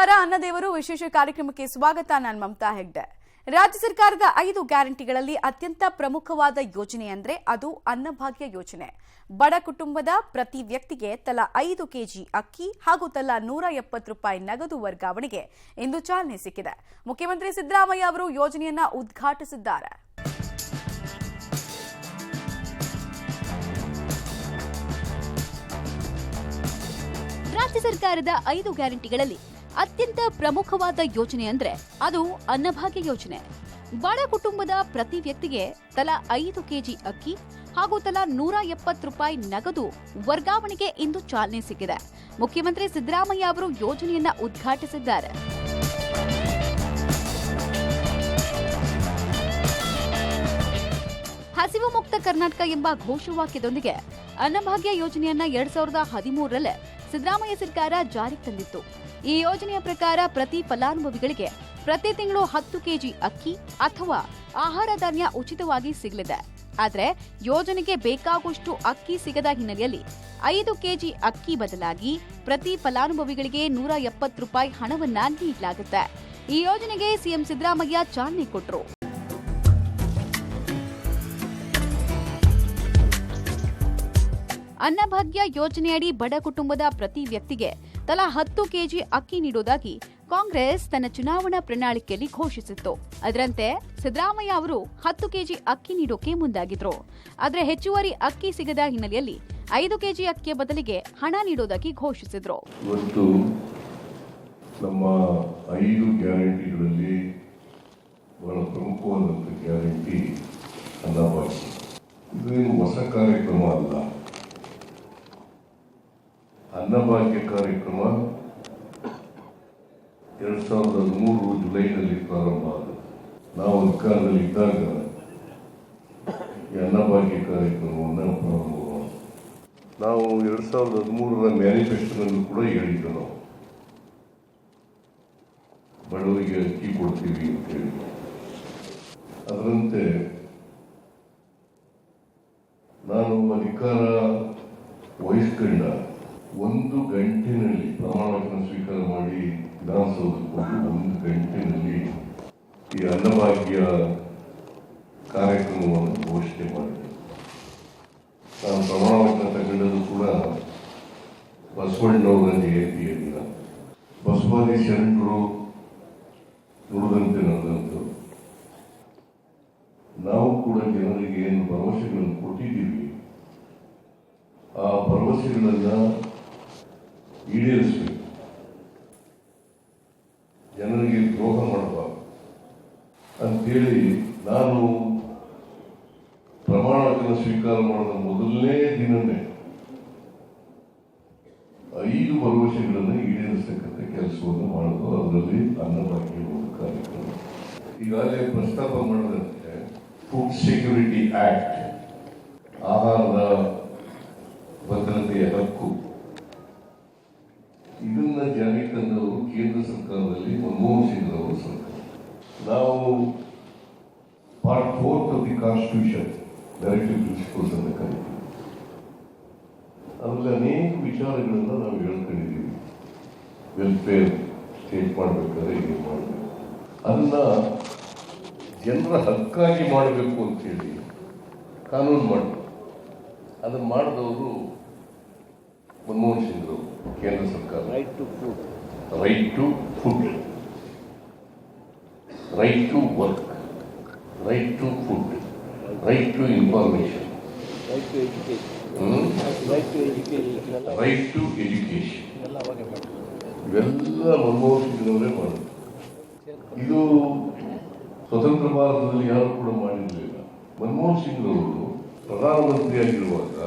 ನಮಸ್ಕಾರ. ಅನ್ನದೇವರು ವಿಶೇಷ ಕಾರ್ಯಕ್ರಮಕ್ಕೆ ಸ್ವಾಗತ. ನಾನು ಮಮತಾ ಹೆಗ್ಡೆ. ರಾಜ್ಯ ಸರ್ಕಾರದ 5 ಗ್ಯಾರಂಟಿಗಳಲ್ಲಿ ಅತ್ಯಂತ ಪ್ರಮುಖವಾದ ಯೋಜನೆ ಅಂದ್ರೆ ಅದು ಅನ್ನಭಾಗ್ಯ ಯೋಜನೆ. ಬಡ ಕುಟುಂಬದ ಪ್ರತಿ ವ್ಯಕ್ತಿಗೆ ತಲಾ 5 ಕೆಜಿ ಅಕ್ಕಿ ಹಾಗೂ ತಲಾ 170 ರೂಪಾಯಿ ನಗದು ವರ್ಗಾವಣೆಗೆ ಇಂದು ಚಾಲನೆ ಸಿಕ್ಕಿದೆ. ಮುಖ್ಯಮಂತ್ರಿ ಸಿದ್ದರಾಮಯ್ಯ ಅವರು ಯೋಜನೆಯನ್ನ ಉದ್ಘಾಟಿಸಿದ್ದಾರೆ. ರಾಜ್ಯ ಸರ್ಕಾರದ 5 ಗ್ಯಾರಂಟಿಗಳಲ್ಲಿ ಅತ್ಯಂತ ಪ್ರಮುಖವಾದ ಯೋಜನೆ ಅಂದ್ರೆ ಅದು ಅನ್ನಭಾಗ್ಯ ಯೋಜನೆ. ಬಡ ಕುಟುಂಬದ ಪ್ರತಿ ವ್ಯಕ್ತಿಗೆ ತಲಾ 5 ಕೆಜಿ ಅಕ್ಕಿ ಹಾಗೂ ತಲಾ 170 ರೂಪಾಯಿ ನಗದು ವರ್ಗಾವಣೆಗೆ ಇಂದು ಚಾಲನೆ ಸಿಕ್ಕಿದೆ. ಮುಖ್ಯಮಂತ್ರಿ ಸಿದ್ದರಾಮಯ್ಯ ಅವರು ಯೋಜನೆಯನ್ನ ಉದ್ಘಾಟಿಸಿದ್ದಾರೆ. ಹಸಿವು ಮುಕ್ತ ಕರ್ನಾಟಕ ಎಂಬ ಘೋಷವಾಕ್ಯದೊಂದಿಗೆ ಅನ್ನಭಾಗ್ಯ ಯೋಜನೆಯನ್ನ 2013ರಲ್ಲೇ ಸಿದ್ದರಾಮಯ್ಯ ಸರ್ಕಾರ ಜಾರಿಗೆ ತಂದಿತ್ತು. ಈ ಯೋಜನೆಯ ಪ್ರಕಾರ ಪ್ರತಿ ಫಲಾನುಭವಿಗಳಿಗೆ ಪ್ರತಿ ತಿಂಗಳು 10 ಕೆಜಿ ಅಕ್ಕಿ ಅಥವಾ ಆಹಾರ ಧಾನ್ಯ ಉಚಿತವಾಗಿ ಸಿಗಲಿದೆ. ಆದರೆ ಯೋಜನೆಗೆ ಬೇಕಾಗುವಷ್ಟು ಅಕ್ಕಿ ಸಿಗದ ಹಿನ್ನೆಲೆಯಲ್ಲಿ 5 ಕೆಜಿ ಅಕ್ಕಿ ಬದಲಾಗಿ ಪ್ರತಿ ಫಲಾನುಭವಿಗಳಿಗೆ 170 ರೂಪಾಯಿ ಹಣವನ್ನ ನೀಡಲಾಗುತ್ತೆ. ಈ ಯೋಜನೆಗೆ ಸಿಎಂ ಸಿದ್ದರಾಮಯ್ಯ ಚಾಲನೆ ಕೊಟ್ಟರು. ಅನ್ನಭಾಗ್ಯ ಯೋಜನೆಯಡಿ ಬಡ ಕುಟುಂಬದ ಪ್ರತಿ ವ್ಯಕ್ತಿಗೆ ತಲಾ 10 ಕೆಜಿ ಅಕ್ಕಿ ನೀಡುವುದಾಗಿ ಕಾಂಗ್ರೆಸ್ ತನ್ನ ಚುನಾವಣಾ ಪ್ರಣಾಳಿಕೆಯಲ್ಲಿ ಘೋಷಿಸಿತ್ತು. ಅದರಂತೆ ಸಿದ್ದರಾಮಯ್ಯ ಅವರು 10 ಕೆಜಿ ಅಕ್ಕಿ ನೀಡೋಕೆ ಮುಂದಾಗಿದ್ರು. ಆದರೆ ಹೆಚ್ಚುವರಿ ಅಕ್ಕಿ ಸಿಗದ ಹಿನ್ನೆಲೆಯಲ್ಲಿ 5 ಕೆಜಿ ಅಕ್ಕಿಯ ಬದಲಿಗೆ ಹಣ ನೀಡುವುದಾಗಿ ಘೋಷಿಸಿದ್ರು. ಇವತ್ತು ನಮ್ಮ 5 ಗ್ಯಾರಂಟಿಗಳಲ್ಲಿ ಬಹಳ ಪ್ರಮುಖವಾದಂಥ ಗ್ಯಾರಂಟಿ ಅನ್ನಭಾಗ್ಯ. ಇದೇನು ಹೊಸ ಕಾರ್ಯಕ್ರಮ ಅಲ್ಲ. ಅನ್ನಭಾಗ್ಯ ಕಾರ್ಯಕ್ರಮ 2003 ಜುಲೈನಲ್ಲಿ ಪ್ರಾರಂಭ ಆಗಿದೆ. ನಾವು ಅಧಿಕಾರದಲ್ಲಿ ಇದ್ದಾಗ ಈ ಅನ್ನಭಾಗ್ಯ ಕಾರ್ಯಕ್ರಮವನ್ನು ಪ್ರಾರಂಭ ಮಾಡಿದ್ವಿ. ನಾವು 2013ರ ಮ್ಯಾನಿಫೆಸ್ಟೋನಲ್ಲಿ ಕೂಡ ಹೇಳಿದ್ದು ನಾವು ಬಡವರಿಗೆ ಅಕ್ಕಿ ಕೊಡ್ತೀವಿ ಅಂತ ಹೇಳಿ. ಅದರಂತೆ ನಾನು ಅಧಿಕಾರ ವಹಿಸ್ಕೊಂಡ 1 ಗಂಟೆನಲ್ಲಿ ಪ್ರಮಾಣವಚನ ಸ್ವೀಕಾರ ಮಾಡಿ ವಿಧಾನಸೌಧಕ್ಕೆ ಹೋಗಿ 1 ಗಂಟೆನಲ್ಲಿ ಈ ಅನ್ನಭಾಗ್ಯ ಕಾರ್ಯಕ್ರಮವನ್ನು ಘೋಷಣೆ ಮಾಡಿದೆ. ನಾನು ಪ್ರಮಾಣವಚನ ತಗೊಂಡದ್ದು ಕೂಡ ಬಸವಣ್ಣವರ ಜಯಂತಿಯ ದಿನ. ಬಸವಾದಿ ಶರಣರು ನುಡಿದಂತೆ ನಡೆದಂಥದ್ದು. ನಾವು ಕೂಡ ಜನರಿಗೆ ಏನು ಭರವಸೆಗಳನ್ನು ಕೊಟ್ಟಿದ್ದೀವಿ ಆ ಭರವಸೆಗಳನ್ನು ಈಡೇರಿಸಬೇಕು. ಜನರಿಗೆ ದ್ರೋಹ ಮಾಡಬಾರದು ಅಂತೇಳಿ ನಾನು ಪ್ರಮಾಣವಚನ ಸ್ವೀಕಾರ ಮಾಡಿದ ಮೊದಲನೇ ದಿನವೇ 5 ಭರವಸೆಗಳನ್ನು ಈಡೇರಿಸತಕ್ಕಂಥ ಕೆಲಸವನ್ನು ಮಾಡೋದು. ಅದರಲ್ಲಿ ಅನ್ನಭಾಗ್ಯ ಒಂದು ಕಾರ್ಯಕ್ರಮ. ಈಗಾಗಲೇ ಪ್ರಸ್ತಾಪ ಮಾಡಿದಂತೆ ಫುಡ್ ಸೆಕ್ಯೂರಿಟಿ ಆಕ್ಟ್, ಆಹಾರದ ಭದ್ರತೆಯ ಹಕ್ಕು, ಇದನ್ನ ಜಾರಿಗೆ ತಂದವರು ಕೇಂದ್ರ ಸರ್ಕಾರದಲ್ಲಿ ಮನಮೋಹನ್ ಸಿಂಗ್ ಅವರ ಸರ್ಕಾರ. ನಾವು part 4 of the constitution directive principles ಅಂತ ಕರೀತೀವಿ. ಅದರಲ್ಲಿ ಅನೇಕ ವಿಚಾರಗಳನ್ನು ನಾವು ಹೇಳ್ಕೊಂಡಿದ್ದೀವಿ. ವೆಲ್ಫೇರ್ ಸ್ಟೇಟ್ ಮಾಡಬೇಕಾದ್ರೆ ಹೀಗೆ ಮಾಡಬೇಕು, ಅದನ್ನ ಜನರ ಹಕ್ಕಾಗಿ ಮಾಡಬೇಕು ಅಂತೇಳಿ ಕಾನೂನು ಮಾಡಬೇಕು. ಅದನ್ನು ಮಾಡಿದವರು ಮನಮೋಹನ್ ಸಿಂಗ್ ಅವರು, ಕೇಂದ್ರ ಸರ್ಕಾರ. Right to food, right to work, right to food, right to information, right to education ಇವೆಲ್ಲ ಮನಮೋಹನ್ ಸಿಂಗ್ ಅವರೇ ಮಾಡಿದ್ರು. ಇದು ಸ್ವತಂತ್ರ ಭಾರತದಲ್ಲಿ ಯಾರು ಕೂಡ ಮಾಡಿರಲಿಲ್ಲ. ಮನಮೋಹನ್ ಸಿಂಗ್ ಅವರು ಪ್ರಧಾನಮಂತ್ರಿಯಾಗಿರುವಾಗ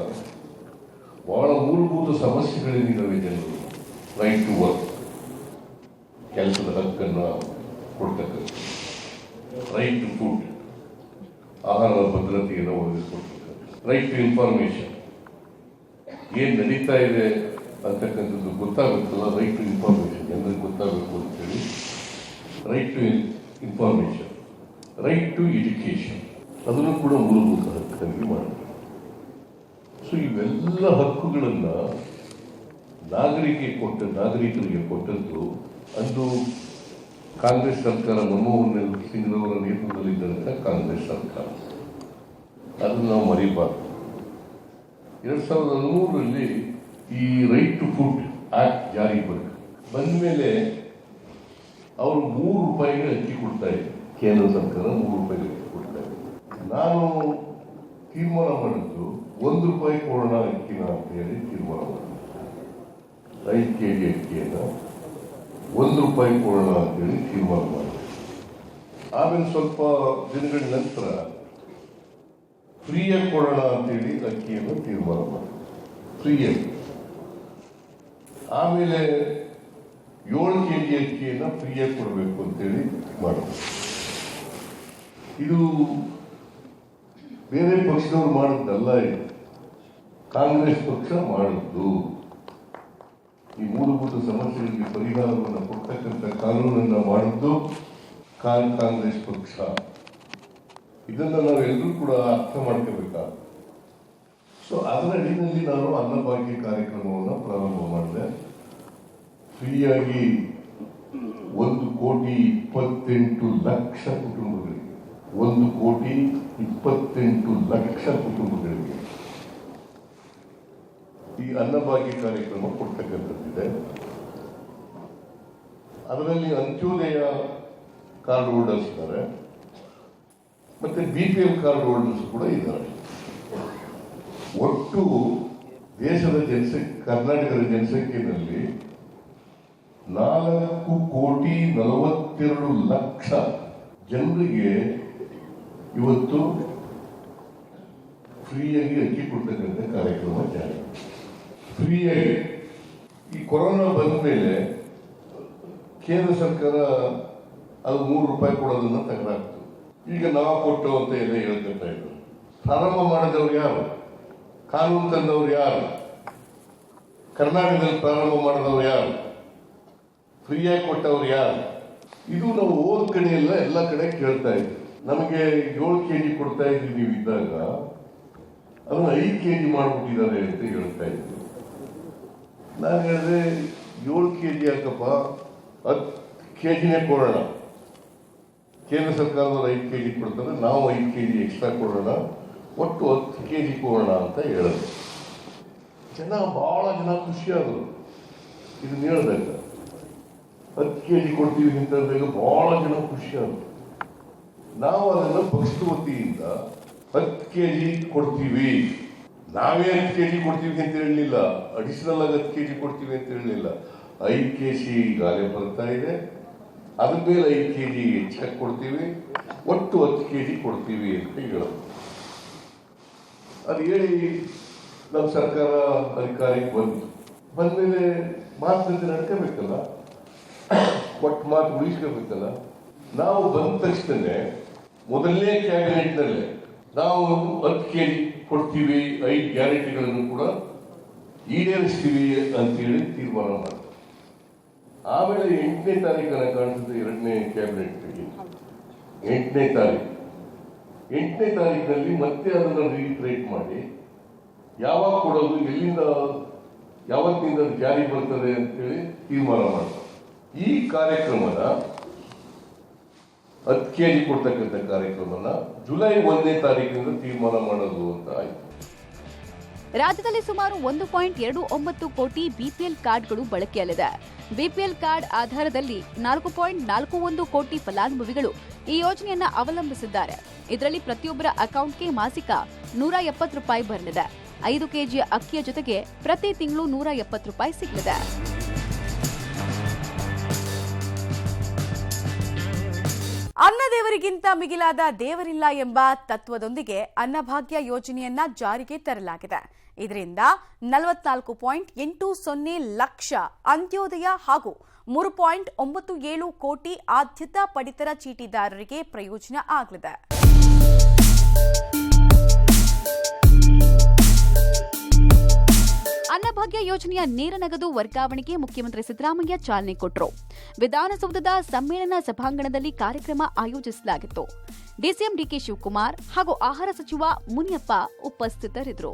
ಬಹಳ ಮೂಲಭೂತ ಸಮಸ್ಯೆಗಳೇನಿದ್ದಾವೆ ಜನರು. ರೈಟ್ ಟು ವರ್ಕ್, ಕೆಲಸದ ಹಕ್ಕನ್ನು ಕೊಡ್ತಕ್ಕಂಥ, ರೈಟ್ ಟು ಫುಡ್, ಆಹಾರದ ಭದ್ರತೆಯನ್ನು ಒದಗಿಸ್ಕೊಡ್ತಕ್ಕಂಥ, ರೈಟ್ ಟು ಇನ್ಫಾರ್ಮೇಶನ್, ಏನು ನಡೀತಾ ಇದೆ ಅಂತಕ್ಕಂಥದ್ದು ಗೊತ್ತಾಗುತ್ತಲ್ಲ, ರೈಟ್ ಟು ಇನ್ಫಾರ್ಮೇಶನ್, ಜನರಿಗೆ ಗೊತ್ತಾಗಬೇಕು ಅಂತೇಳಿ right to information, right to education, ಅದನ್ನು ಕೂಡ ಮೂಲಭೂತ ಹಕ್ಕನ್ನು ಮಾಡಬೇಕು. ಸೊ ಇವೆಲ್ಲ ಹಕ್ಕುಗಳನ್ನು ನಾಗರಿಕರಿಗೆ ಕೊಟ್ಟದ್ದು ಅಂದು ಕಾಂಗ್ರೆಸ್ ಸರ್ಕಾರ ಮನಮೋಹನ್ ಸಿಂಗ್ರವರ ನೇತೃತ್ವದಲ್ಲಿದ್ದಂಥ ಕಾಂಗ್ರೆಸ್ ಸರ್ಕಾರ, ಅದನ್ನು ನಾವು ಮರಿಬಾರ್ದು. 2013ರಲ್ಲಿ ಈ ರೈಟ್ ಟು ಫುಡ್ ಆಕ್ಟ್ ಜಾರಿ ಬಂದ ಮೇಲೆ ಅವರು ₹3 ಅಕ್ಕಿ ಕೊಡ್ತಾ ಇದ್ರು. ಕೇಂದ್ರ ಸರ್ಕಾರ ₹3 ಅಕ್ಕಿ ಕೊಡ್ತಾ ಇದ್ರು. ನಾನು ತೀರ್ಮಾನ ಮಾಡಿದ್ದು ₹1 ಕೊಡೋಣ ಅಕ್ಕಿನ ಅಂತ ಹೇಳಿ ತೀರ್ಮಾನ ಮಾಡಿದ್ದು. 5 kg ಅಕ್ಕಿಯನ್ನು ₹1 ಕೊಡೋಣ ಅಂತೇಳಿ ತೀರ್ಮಾನ ಮಾಡಿದೆ. ಆಮೇಲೆ ಸ್ವಲ್ಪ ದಿನಗಳ ನಂತರ ಫ್ರೀಯಾಗಿ ಕೊಡೋಣ ಅಂತೇಳಿ ಅಕ್ಕಿಯನ್ನು ತೀರ್ಮಾನ ಮಾಡಿದೆ, ಫ್ರೀಯಾಗಿ. ಆಮೇಲೆ 7 kg ಅಕ್ಕಿಯನ್ನು ಫ್ರೀಯಾಗಿ ಕೊಡಬೇಕು ಅಂತೇಳಿ ಮಾಡಿದೆ. ಇದು ಬೇರೆ ಪಕ್ಷದವ್ರು ಮಾಡಿದ್ದಲ್ಲ, ಇದು ಕಾಂಗ್ರೆಸ್ ಪಕ್ಷ ಮಾಡಿದ್ದು. ಈ ಮೂಲಭೂತ ಸಮಸ್ಯೆಗಳಿಗೆ ಪರಿಹಾರವನ್ನು ಕೊಡ್ತಕ್ಕಂಥ ಕಾನೂನನ್ನು ಮಾಡಿದ್ದು ಕಾಂಗ್ರೆಸ್ ಪಕ್ಷ. ಇದನ್ನು ನಾವೆಲ್ಲರೂ ಕೂಡ ಅರ್ಥ ಮಾಡ್ಕೋಬೇಕಾಗುತ್ತೆ. ಸೊ ಅದರ ಅಡಿಯಲ್ಲಿ ನಾನು ಅನ್ನಭಾಗ್ಯ ಕಾರ್ಯಕ್ರಮವನ್ನು ಪ್ರಾರಂಭ ಮಾಡಿದೆ. ಫ್ರೀಯಾಗಿ 1,28,00,000 ಕುಟುಂಬಗಳಿಗೆ, 1,28,00,000 ಕುಟುಂಬಗಳಿಗೆ ಈ ಅನ್ನಭಾಗ್ಯ ಕಾರ್ಯಕ್ರಮ ಕೊಡ್ತಕ್ಕಂಥದ್ದಿದೆ. ಅದರಲ್ಲಿ ಅಂತ್ಯೋದಯ ಕಾರ್ಡ್ ಹೋಲ್ಡರ್ಸ್ ಇದ್ದಾರೆ, ಮತ್ತೆ BPL ಕಾರ್ಡ್ ಹೋಲ್ಡರ್ಸ್ ಕೂಡ ಇದ್ದಾರೆ. ಒಟ್ಟು ದೇಶದ ಕರ್ನಾಟಕದ ಜನಸಂಖ್ಯೆಯಲ್ಲಿ 4,42,00,000 ಜನರಿಗೆ ಇವತ್ತು ಫ್ರೀಯಾಗಿ ಅಕ್ಕಿ ಕೊಡ್ತಕ್ಕಂಥ ಕಾರ್ಯಕ್ರಮ ಜಾರಿ. ಫ್ರೀಯಾಗಿ ಈ ಕೊರೋನಾ ಬಂದ ಮೇಲೆ ಕೇಂದ್ರ ಸರ್ಕಾರ ಅದು ₹3 ಕೊಡೋದನ್ನ ತೆಗೆದಾಕ್ತು. ಈಗ ನಾವು ಕೊಟ್ಟು ಅಂತ ಎಲ್ಲ ಹೇಳ್ಕೊತಾ ಇದ್ರು. ಪ್ರಾರಂಭ ಮಾಡಿದವ್ರು ಯಾರು? ಕಾನೂನು ತಂದವ್ರು ಯಾರು? ಕರ್ನಾಟಕದಲ್ಲಿ ಪ್ರಾರಂಭ ಮಾಡಿದವ್ರು ಯಾರು? ಫ್ರೀಯಾಗಿ ಕೊಟ್ಟವ್ರು ಯಾರು? ಇದು ನಾವು ಹೋದ ಕಡೆ ಎಲ್ಲ ಕಡೆ ಕೇಳ್ತಾ ಇದ್ವಿ. ನಮಗೆ 7 kg ಕೊಡ್ತಾ ಇದ್ವಿ ನೀವು ಇದ್ದಾಗ, ಅದನ್ನು 5 kg ಮಾಡಿಬಿಟ್ಟಿದ್ದಾರೆ ಅಂತ ಹೇಳ್ತಾ ಇದ್ವಿ. ನಾನು ಹೇಳಿದೆ 7 kg ಯಾಕಪ್ಪ, 10 kgನೇ ಕೊಡೋಣ. ಕೇಂದ್ರ ಸರ್ಕಾರದವರು 5 kg ಕೊಡ್ತಾರೆ, ನಾವು 5 kg ಎಕ್ಸ್ಟ್ರಾ ಕೊಡೋಣ, ಒಟ್ಟು 10 kg ಕೊಡೋಣ ಅಂತ ಹೇಳಿದ್ರು. ಬಹಳ ಜನ ಖುಷಿಯಾದರು ಇದನ್ನ ಹೇಳಿದಾಗ. 10 kg ಕೊಡ್ತೀವಿ ಅಂತ ಹೇಳಿದಾಗ ಬಹಳ ಜನ ಖುಷಿಯಾದರು. ನಾವು ಅದನ್ನು ಪಕ್ಷದ ವತಿಯಿಂದ 10 kg ಕೊಡ್ತೀವಿ, ನಾವೇ 10 kg ಕೊಡ್ತೀವಿ ಅಂತ ಹೇಳಲಿಲ್ಲ, ಅಡಿಷನಲ್ ಆಗಿ 10 kg ಕೊಡ್ತೀವಿ ಅಂತ ಹೇಳಲಿಲ್ಲ. 5 kg ಈಗಾಗಲೇ ಬರ್ತಾ ಇದೆ, ಅದ್ರ ಮೇಲೆ 5 kg ಹೆಚ್ಚಾಗಿ ಕೊಡ್ತೀವಿ, ಒಟ್ಟು 10 kg ಕೊಡ್ತೀವಿ ಅಂತ ಹೇಳೋದು. ಅದು ಹೇಳಿ ನಮ್ಮ ಸರ್ಕಾರ ಅಧಿಕಾರಕ್ಕೆ ಬಂದ್ಮೇಲೆ ಮಾತುಕತೆ ನಡ್ಕೋಬೇಕಲ್ಲ, ಕೊಟ್ಟು ಮಾತು ಉಳಿಸ್ಕೋಬೇಕಲ್ಲ. ನಾವು ಬಂದ ತಕ್ಷಣ ಮೊದಲನೇ ಕ್ಯಾಬಿನೆಟ್ನಲ್ಲೇ ನಾವು 10 kg ಕೊಡ್ತೀವಿ, 5 ಗ್ಯಾರಂಟಿಗಳನ್ನು ಕೂಡ ಈಡೇರಿಸ್ತೀವಿ ಅಂತೇಳಿ ತೀರ್ಮಾನ ಮಾಡಿದೆ. ಆಮೇಲೆ 8ನೇ ತಾರೀಕನ್ನು ಕಾಣಿಸಿದೆ, 2ನೇ ಕ್ಯಾಬಿನೆಟ್ ಮೀಟಿಂಗ್ 8ನೇ ತಾರೀಕು. 8ನೇ ತಾರೀಕಿನಲ್ಲಿ ಮತ್ತೆ ಅದನ್ನು ರೀಟ್ರೇಟ್ ಮಾಡಿ ಯಾವಾಗ ಕೊಡೋದು, ಎಲ್ಲಿಂದ ಯಾವತ್ತಿನಿಂದ ಜಾರಿ ಬರ್ತದೆ ಅಂತೇಳಿ ತೀರ್ಮಾನ ಮಾಡ್ತಾರೆ. ಈ ಕಾರ್ಯಕ್ರಮನ 10 kg ಕೊಡ್ತಕ್ಕಂಥ ಕಾರ್ಯಕ್ರಮನ ಜುಲೈ 1ನೇ ತಾರೀಕಿನಿಂದ ತೀರ್ಮಾನ ಮಾಡೋದು ಅಂತ ಆಯ್ತು. ರಾಜ್ಯದಲ್ಲಿ ಸುಮಾರು 1.29 ಕೋಟಿ BPL ಕಾರ್ಡ್ಗಳು ಬಳಕೆಯಲ್ಲಿದೆ. BPL ಕಾರ್ಡ್ ಆಧಾರದಲ್ಲಿ 4.41 ಕೋಟಿ ಫಲಾನುಭವಿಗಳು ಈ ಯೋಜನೆಯನ್ನ ಅವಲಂಬಿಸಿದ್ದಾರೆ. ಇದರಲ್ಲಿ ಪ್ರತಿಯೊಬ್ಬರ ಅಕೌಂಟ್ಗೆ ಮಾಸಿಕ ₹170 ಬರಲಿದೆ. 5 kg ಅಕ್ಕಿಯ ಜೊತೆಗೆ ಪ್ರತಿ ತಿಂಗಳು ₹170 ಸಿಗಲಿದೆ. ಅನ್ನದೇವರಿಗಿಂತ ಮಿಗಿಲಾದ ದೇವರಿಲ್ಲ ಎಂಬ ತತ್ವದೊಂದಿಗೆ ಅನ್ನಭಾಗ್ಯ ಯೋಜನೆಯನ್ನ ಜಾರಿಗೆ ತರಲಾಗಿದೆ. ಇದರಿಂದ 44.80 ಲಕ್ಷ ಅಂತ್ಯೋದಯ ಹಾಗೂ 3.97 ಕೋಟಿ ಆದ್ಯತಾ ಪಡಿತರ ಚೀಟಿದಾರರಿಗೆ ಪ್ರಯೋಜನ ಆಗಲಿದೆ. ಅನ್ನಭಾಗ್ಯ ಯೋಜನೆಯ ನೇರ ನಗದು ವರ್ಗಾವಣೆಗೆ ಮುಖ್ಯಮಂತ್ರಿ ಸಿದ್ದರಾಮಯ್ಯ ಚಾಲನೆ ಕೊಟ್ಟರು. ವಿಧಾನಸೌಧದ ಸಮ್ಮೇಳನ ಸಭಾಂಗಣದಲ್ಲಿ ಕಾರ್ಯಕ್ರಮ ಆಯೋಜಿಸಲಾಗಿತ್ತು. ಡಿಸಿಎಂ ಡಿಕೆ ಶಿವಕುಮಾರ್ ಹಾಗೂ ಆಹಾರ ಸಚಿವ ಮುನಿಯಪ್ಪ ಉಪಸ್ಥಿತರಿದ್ದರು.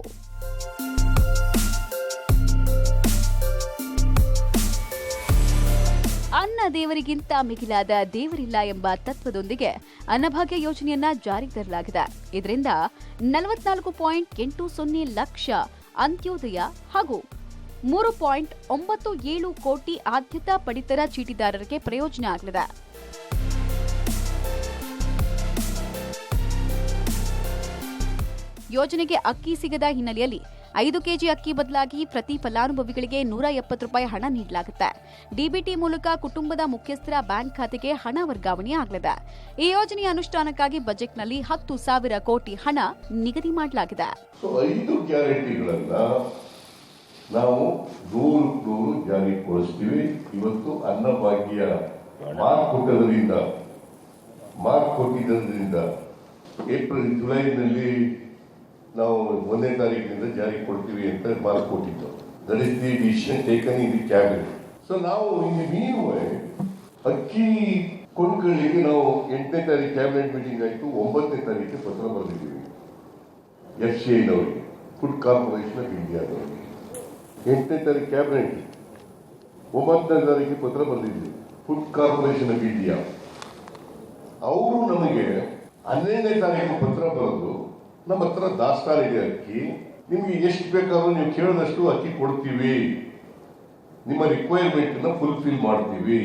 ಅನ್ನ ಅನ್ನ ದೇವರಿಗಿಂತ ಮಿಗಿಲಾದ ದೇವರಿಲ್ಲ ಎಂಬ ತತ್ವದೊಂದಿಗೆ ಅನ್ನಭಾಗ್ಯ ಯೋಜನೆಯನ್ನ ಜಾರಿಗೆ ತರಲಾಗಿದೆ. ಇದರಿಂದ 44.80 ಲಕ್ಷ ಅಂತ್ಯೋದಯ ಹಾಗೂ 3.97 ಕೋಟಿ ಆದ್ಯತಾ ಪಡಿತರ ಚೀಟಿದಾರರಿಗೆ ಪ್ರಯೋಜನ ಆಗಲಿದೆ. ಯೋಜನೆಗೆ ಅಕ್ಕಿ ಸಿಗದ ಹಿನ್ನೆಲೆಯಲ್ಲಿ 5 ಕೆಜಿ ಅಕ್ಕಿ ಬದಲಾಗಿ ಪ್ರತಿ ಫಲಾನುಭವಿಗಳಿಗೆ ₹170 ಹಣ ನೀಡಲಾಗುತ್ತೆ. ಡಿಬಿಟಿ ಮೂಲಕ ಕುಟುಂಬದ ಮುಖ್ಯಸ್ಥರ ಬ್ಯಾಂಕ್ ಖಾತೆಗೆ ಹಣ ವರ್ಗಾವಣೆ ಆಗಲಿದೆ. ಈ ಯೋಜನೆಯ ಅನುಷ್ಠಾನಕ್ಕಾಗಿ ಬಜೆಟ್ನಲ್ಲಿ 10,000 ಕೋಟಿ ಹಣ ನಿಗದಿ ಮಾಡಲಾಗಿದೆ. 5 ಗ್ಯಾರಂಟಿಗಳನ್ನ ನಾವು 100% ಜಾರಿಗೊಳಿಸ್ತೀವಿ. ಇವತ್ತು ಅನ್ನಭಾಗ್ಯ ಮಾರ್ಕ್ ಕೊಟ್ಟಿದ್ದರಿಂದ ಏಪ್ರಿಲ್ ಜುಲೈನಲ್ಲಿ ನಾವು 1ನೇ ತಾರೀಕಿನಿಂದ ಜಾರಿ ಕೊಡ್ತೀವಿ ಅಂತ ಮಾರ್ಕ್ ಕೊಟ್ಟಿದ್ದು. That is the decision taken in the cabinet. So ನಾವು ನೀವು ಅಕ್ಕಿ ಕೊಂಡ್ಕೊಳ್ಳಿಕ್ಕೆ ನಾವು 8ನೇ ತಾರೀಕು ಕ್ಯಾಬಿನೆಟ್ ಮೀಟಿಂಗ್ ಆಯಿತು. 9ನೇ ತಾರೀಕು ಪತ್ರ ಬರೆದಿದ್ದೀವಿ FCIನವರಿಗೆ, ಫುಡ್ ಕಾರ್ಪೊರೇಷನ್ ಆಫ್ ಇಂಡಿಯಾದವರಿಗೆ. 8ನೇ ತಾರೀಕು ಕ್ಯಾಬಿನೆಟ್, 9ನೇ ತಾರೀಕು ಪತ್ರ ಬರೆದಿದ್ದೀವಿ ಫುಡ್ ಕಾರ್ಪೊರೇಷನ್ ಆಫ್ ಇಂಡಿಯಾ. ಅವರು ನಮಗೆ 12ನೇ ತಾರೀಕು ಪತ್ರ ಬರೆದು, ನಮ್ಮ ಹತ್ರ ದಾಸ್ತಾನಿದೆ ಅಕ್ಕಿ, ನಿಮ್ಗೆ ಎಷ್ಟು ಬೇಕಾದ್ರೂ ನೀವು ಕೇಳಿದಷ್ಟು ಅಕ್ಕಿ ಕೊಡ್ತೀವಿ, ನಿಮ್ಮ ರಿಕ್ವೈರ್ಮೆಂಟ್ ಫುಲ್ಫಿಲ್ ಮಾಡ್ತೀವಿ.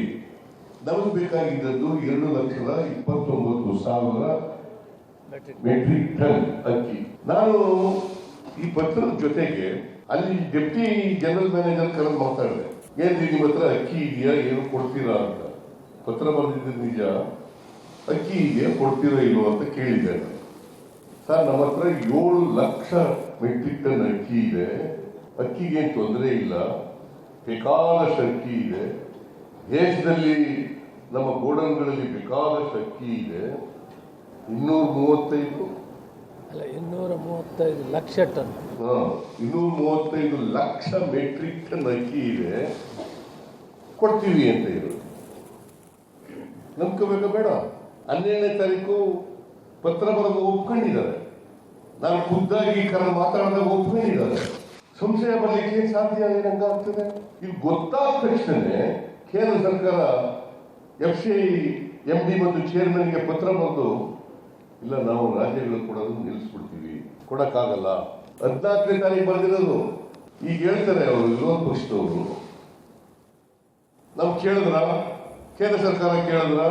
ನಮಗೆ ಬೇಕಾಗಿದ್ದದ್ದು 2,29,000 ಮೆಟ್ರಿಕ್ ಟನ್ ಅಕ್ಕಿ. ನಾನು ಈ ಪತ್ರದ ಜೊತೆಗೆ ಅಲ್ಲಿ ಡೆಪ್ಟಿ ಜನರಲ್ ಮ್ಯಾನೇಜರ್ ಕರೆದು ಮಾತಾಡಿದೆ. ಏನ್ರಿ ನಿಮ್ಮ ಹತ್ರ ಅಕ್ಕಿ ಇದೆಯಾ, ಏನು ಕೊಡ್ತೀರಾ ಅಂತ. ಪತ್ರ ಬರೆದಿದ್ದು ನಿಜ, ಅಕ್ಕಿ ಇದೆಯಾ, ಕೊಡ್ತೀರಾ ಇಲ್ವೋ ಅಂತ ಕೇಳಿದೆ. ಸರ್, ನಮ್ಮ ಹತ್ರ 7 ಲಕ್ಷ ಮೆಟ್ರಿಕ್ ಟನ್ ಅಕ್ಕಿ ಇದೆ, ಅಕ್ಕಿಗೆ ತೊಂದರೆ ಇಲ್ಲ, ಬೇಕಾದಷ್ಟು ಅಕ್ಕಿ ಇದೆ, ದೇಶದಲ್ಲಿ ನಮ್ಮ ಗೋಡನ್ಗಳಲ್ಲಿ ಬೇಕಾದಷ್ಟು ಅಕ್ಕಿ ಇದೆ. 235 lakh ton 235 lakh metric ton ಅಕ್ಕಿ ಇದೆ, ಕೊಡ್ತೀವಿ ಅಂತ ಇರೋದು. ನಂಬ್ಕೋಬೇಕಾ ಬೇಡ? 12ನೇ ತಾರೀಕು ಪತ್ರ ಬರೆದು ಒಪ್ಕೊಂಡಿದ್ದಾರೆ. ನಾನು ಖುದ್ದಾಗಿ ಕರೆದು ಮಾತಾಡಿದಾಗ ಒಪ್ಕೊಂಡಿದ್ದಾರೆ. ಸಂಶಯ ಬರಲಿಕ್ಕೆ ಸಾಧ್ಯ ಏನಂಗಾಗ್ತದೆ? ಇದು ಗೊತ್ತಾದ ತಕ್ಷಣ ಕೇಂದ್ರ ಸರ್ಕಾರ FCI MD ಮತ್ತು ಚೇರ್ಮನ್ಗೆ ಪತ್ರ ಬರೆದು, ಇಲ್ಲ ನಾವು ರಾಜ್ಯಗಳು ಕೊಡೋದು ನಿಲ್ಲಿಸ್ಬಿಡ್ತೀವಿ, ಕೊಡಕ್ಕಾಗಲ್ಲ. 14ನೇ ತಾರೀಕು ಬರೆದಿರೋದು. ಈಗ ಹೇಳ್ತಾರೆ ಅವರು ವಿರೋಧ ಪಕ್ಷದವರು, ನಾವು ಕೇಳಿದ್ರ, ಕೇಂದ್ರ ಸರ್ಕಾರ ಕೇಳಿದ್ರ,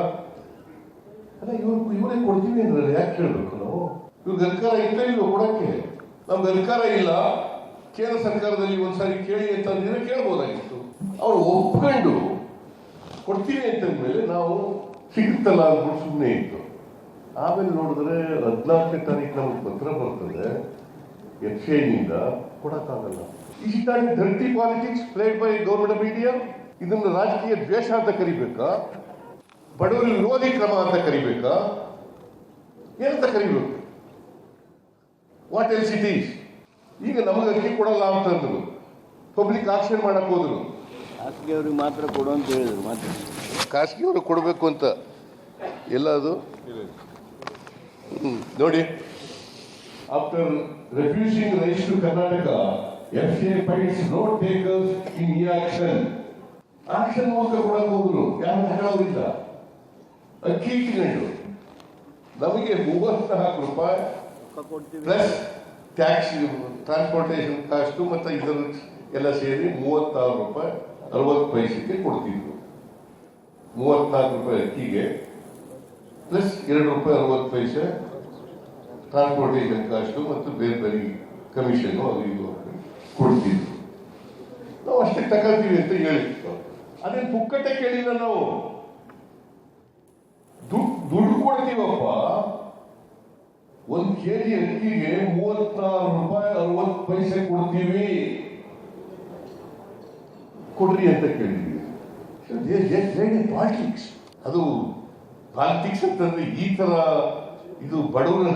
ಅಲ್ಲ ಇವರೇ ಕೊಡ್ತೀವಿ ಅಂದ್ರೆ ಯಾಕೆ ಕೇಳಬೇಕು ನಾವು? ಇವ್ರಿಗೆ ಅಧಿಕಾರ ಇತ್ತ ಇಲ್ವೋ ಕೊಡಕ್ಕೆ? ನಮ್ಗೆ ಅಧಿಕಾರ ಇಲ್ಲ, ಕೇಂದ್ರ ಸರ್ಕಾರದಲ್ಲಿ ಒಂದ್ಸಾರಿ ಕೇಳಿ ಅಂತಂದಿದ್ರೆ ಕೇಳ್ಬೋದಾಗಿತ್ತು. ಅವ್ರು ಒಪ್ಕೊಂಡು ಕೊಡ್ತೀವಿ ಅಂತಂದ್ಮೇಲೆ ನಾವು ಸಿಗುತ್ತಲ್ಲ ಅಂದ್ಬಿಟ್ಟು ಸುಮ್ಮನೆ ಇತ್ತು. ಆಮೇಲೆ ನೋಡಿದ್ರೆ 14ನೇ ತಾರೀಕು ನಮಗೆ ಪತ್ರ ಬರ್ತದೆ FCIನಿಂದ, ಕೊಡಕ್ಕಾಗಲ್ಲ. Is it not dirty politics played by government of India? ಇದನ್ನು ರಾಜಕೀಯ ದ್ವೇಷ ಅಂತ ಕರಿಬೇಕಾ? ಬಡವರ ವಿರೋಧಿ ಕ್ರಮ ಅಂತ ಕರಿಬೇಕಾ? ಏನಂತ ಕರಿಬೇಕು? What else it is? ಈಗ ನಮಗೆ ಅಕ್ಕಿ ಕೊಡಲ್ಲ ಅಂತಂದ್ರು, ಪಬ್ಲಿಕ್ ಆಕ್ಷನ್ ಮಾಡಕ್ ಹೋದ್ರು. ಖಾಸಗಿಯವ್ರಿಗೆ ಮಾತ್ರ ಕೊಡು ಅಂತ ಹೇಳಿದ್ರು. ಮಾತ್ರ ಖಾಸಗಿಯವ್ರಿಗೆ ಕೊಡಬೇಕು ಅಂತ ಎಲ್ಲ ಅದು ನೋಡಿ. After refusing rice to Karnataka, FCI fights no takers in ಈ ಆಕ್ಷನ್ ಮೂಲಕ ಕೊಡಕ್ ಹೋದ್ರು. ಯಾರು ತಗೊಳ್ಳೋದಿಲ್ಲ. ಅಕ್ಕಿ ಇಟ್ಕೊಂಡು ನಮಗೆ 34 ರೂಪಾಯಿ ಪ್ಲಸ್ ಟ್ಯಾಕ್ಸ್, ಟ್ರಾನ್ಸ್ಪೋರ್ಟೇಷನ್ ಕಾಸ್ಟು ಮತ್ತು ಇದರ ಎಲ್ಲ ಸೇರಿ 36 ರೂಪಾಯಿ 60 ಪೈಸೆಗೆ ಕೊಡ್ತಿದ್ರು. 34 ರೂಪಾಯಿ ಅಕ್ಕಿಗೆ ಪ್ಲಸ್ 2 ರೂಪಾಯಿ 60 ಪೈಸೆ ಟ್ರಾನ್ಸ್ಪೋರ್ಟೇಷನ್ ಕಾಸ್ಟು ಮತ್ತು ಬೇರೆ ಬೇರೆ ಕಮಿಷನ್ ಅದು ಇದು ಕೊಡ್ತಿದ್ರು. ನಾವು ಅಷ್ಟೇ ತಗೊಳ್ತೀವಿ ಅಂತ ಹೇಳಿತ್ತು. ಅದೇನು ಪುಕ್ಕಟ್ಟೆ ಕೇಳಿಲ್ಲ ನಾವು. ದುಡ್ಡು ಕೊಡ್ತೀವಪ್ಪ. 1 ಕೆಜಿ ಅಕ್ಕಿಗೆ 36 ರೂಪಾಯಿ 60 ಪೈಸೆ ಕೊಡ್ತೀವಿ, ಕೊಡ್ರಿ ಅಂತ ಕೇಳಿದ್ವಿ. ಪಾಲಿಟಿಕ್ಸ್. ಅದು ಪಾಲಿಟಿಕ್ಸ್ ಅಂತಂದ್ರೆ ಈ ತರ ಇದು ಬಡವರ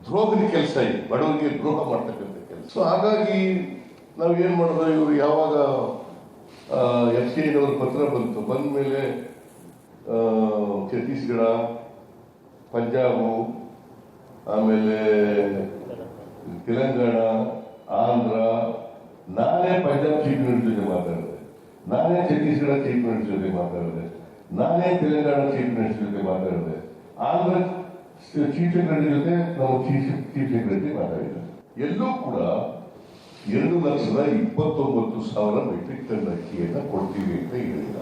ದ್ರೋಹದ ಕೆಲಸ, ಇದೆ ಬಡವರಿಗೆ ದ್ರೋಹ ಮಾಡ್ತಕ್ಕಂಥ ಕೆಲಸ. ಸೊ ಹಾಗಾಗಿ ನಾವು ಏನ್ ಮಾಡಿದ್ರು, ಇವರು ಯಾವಾಗ FCIನವ್ರ ಪತ್ರ ಬಂದ ಮೇಲೆ ಛತ್ತೀಸ್ಗಢ, ಪಂಜಾಬು, ಆಮೇಲೆ ತೆಲಂಗಾಣ, ಆಂಧ್ರ, ನಾನೇ ಪಂಜಾಬ್ ಚೀಫ್ ಮಿನಿಸ್ಟರ್ ಜೊತೆ ಮಾತಾಡಿದೆ, ನಾನೇ ಛತ್ತೀಸ್ಗಢ ಚೀಫ್ ಮಿನಿಸ್ಟರ್ ಜೊತೆ ಮಾತಾಡಿದೆ. ನಾನೇ ತೆಲಂಗಾಣ ಚೀಫ್ ಮಿನಿಸ್ಟರ್ ಜೊತೆ ಮಾತಾಡಿದೆ, ಆಂಧ್ರ ಚೀಫ್ ಸೆಕ್ರೆಟರಿ ಜೊತೆ ನಾವು ಚೀಫ್ ಸೆಕ್ರೆಟರಿ ಮಾತಾಡಿದ್ದಾರೆ. ಎಲ್ಲೂ ಕೂಡ 2,29,000 ಮೆಟ್ರಿಕ್ ಟನ್ ಅಕ್ಕಿಯನ್ನ ಕೊಡ್ತೀವಿ ಅಂತ ಹೇಳಿಲ್ಲ.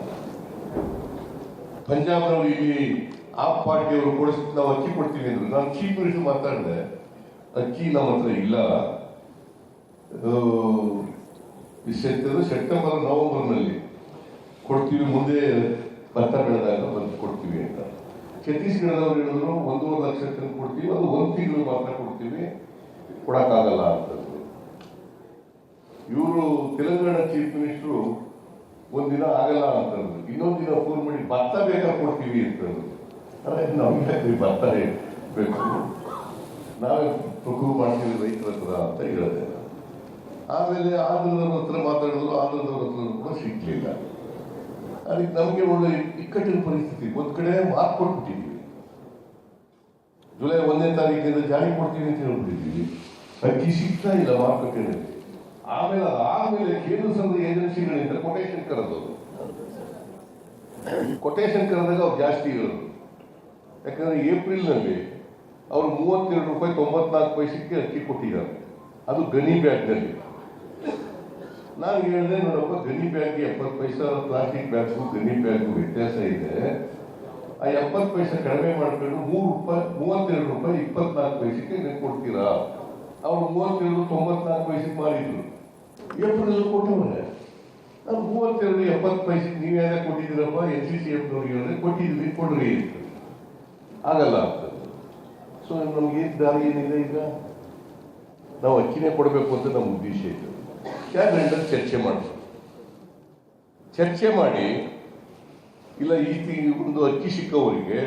ಪಂಜಾಬ್ನವರು ಇಲ್ಲಿ ಆಪ್ ಪಾರ್ಟಿಯವರು ಕೂಡ ನಾವು ಅಕ್ಕಿ ಕೊಡ್ತೀವಿ ಅಂದ್ರು. ನಾನು ಚೀಫ್ ಮಿನಿಸ್ಟರ್ ಮಾತಾಡಿದೆ, ಅಕ್ಕಿ ನಮ್ಮ ಹತ್ರ ಇಲ್ಲ, ಸೆಪ್ಟೆಂಬರ್ ನವೆಂಬರ್ನಲ್ಲಿ ಕೊಡ್ತೀವಿ, ಮುಂದೆ ಭತ್ತ ಬೆಳೆದಾಗ ಬಂದು ಕೊಡ್ತೀವಿ ಅಂತ. ಛತ್ತೀಸ್ಗಢದವ್ರು ಹೇಳಿದ್ರು 1.5 ಲಕ್ಷ ಟನ್ ಕೊಡ್ತೀವಿ, ಅದು 1 ತಿಂಗಳು ಮಾತ್ರ ಕೊಡ್ತೀವಿ, ಕೊಡಕ್ಕಾಗಲ್ಲ ಅಂತಂದ್ರು. ಇವರು ತೆಲಂಗಾಣ ಚೀಫ್ ಮಿನಿಸ್ಟರು ಒಂದಿನ ಆಗಲ್ಲ ಅಂತಂದ್ರು, ಇನ್ನೊಂದು ದಿನ ಫೋನ್ ಮಾಡಿ ಭತ್ತ ಬೇಕಾ ಕೊಡ್ತೀವಿ ಅಂತಂದ್ರು. ನಮ್ಗೆ ಭತ್ತ ಬೇಕು, ನಾವೇ ಪ್ರೂವ್ ಮಾಡ್ತೀವಿ ರೈತರ ಹತ್ರ ಅಂತ ಹೇಳಿದೆ. ಆಮೇಲೆ ಆಂಧ್ರದವ್ರ ಹತ್ರ ಮಾತಾಡಿದ್ರು, ಆಂಧ್ರದವ್ರ ಹತ್ರ ಕೂಡ ಸಿಗ್ಲಿಲ್ಲ. ಅದಕ್ಕೆ ನಮಗೆ ಒಳ್ಳೆ ಇಕ್ಕಟ್ಟಿನ ಪರಿಸ್ಥಿತಿ. ಒಂದ್ ಕಡೆ ಮಾತು ಕೊಟ್ಬಿಟ್ಟಿದ್ದೀವಿ, ಜುಲೈ 1ನೇ ತಾರೀಕಿನಿಂದ ಜಾರಿ ಕೊಡ್ತೀವಿ ಅಂತ ಹೇಳ್ಬಿಟ್ಟಿದ್ದೀವಿ, ಅಕ್ಕಿ ಸಿಗ್ತಾ ಇಲ್ಲ ಮಾರುಕಟ್ಟೆಯಲ್ಲಿ. ಆಮೇಲೆ ಕೇಂದ್ರ ಸಂಘದ ಏಜೆನ್ಸಿಗಳಿಂದ ಕೊಟೇಶನ್ ಕರೆದವರು, ಕೊಟೇಶನ್ ಕರೆದಾಗ ಅವ್ರು ಜಾಸ್ತಿ ಹೇಳೋದು. ಯಾಕಂದ್ರೆ ಏಪ್ರಿಲ್ನಲ್ಲಿ ಅವರು 32 ರೂಪಾಯಿ 94 ಪೈಸೆಗೆ ಅಕ್ಕಿ ಕೊಟ್ಟಿದ್ದಾರೆ, ಅದು ಗನಿ ಬ್ಯಾಗ್ನಲ್ಲಿ. ನಾನು ಹೇಳಿದೆ, ನೋಡಪ್ಪ, ಗನಿ ಬ್ಯಾಗ್ಗೆ 70 ಪೈಸಾ, ಪ್ಲಾಸ್ಟಿಕ್ ಬ್ಯಾಗ್ಗೂ ಗನಿ ಬ್ಯಾಗ್ಗೂ ವ್ಯತ್ಯಾಸ ಇದೆ. ಆ 70 ಪೈಸೆ ಕಡಿಮೆ ಮಾಡ್ಕೊಂಡು 32 ರೂಪಾಯಿ 24 ಪೈಸೆಗೆ ನೀವು ಕೊಡ್ತೀರಾ? ಅವ್ರು 32.94 ಪೈಸೆಗೆ ಮಾರಿದ್ರು. ಏಪ್ರಿಲ್ ಕೊಟ್ಟವರೆ ನಾನು 32 70 ಪೈಸೆಗೆ ನೀವ್ಯಾರ ಕೊಟ್ಟಿದ್ದೀರಪ್ಪ? NCCF ಹೇಳಿದ್ರೆ ಕೊಟ್ಟಿದ್ದೀವಿ, ಕೊಡ್ರಿ ಅಂತ. ಆಗಲ್ಲ ಅಂತ. ಸೊ ನಮ್ಗೆ ದಾರಿ ಏನಿದೆ? ಈಗ ನಾವು ಅಕ್ಕಿನೇ ಕೊಡಬೇಕು ಅಂತ ನಮ್ಮ ಉದ್ದೇಶ ಇತ್ತು. ಕ್ಯಾಬಿನೆಟ್ ಚರ್ಚೆ ಮಾಡಿ ಇಲ್ಲ, ಈ ಒಂದು ಅಕ್ಕಿ ಸಿಕ್ಕವರಿಗೆ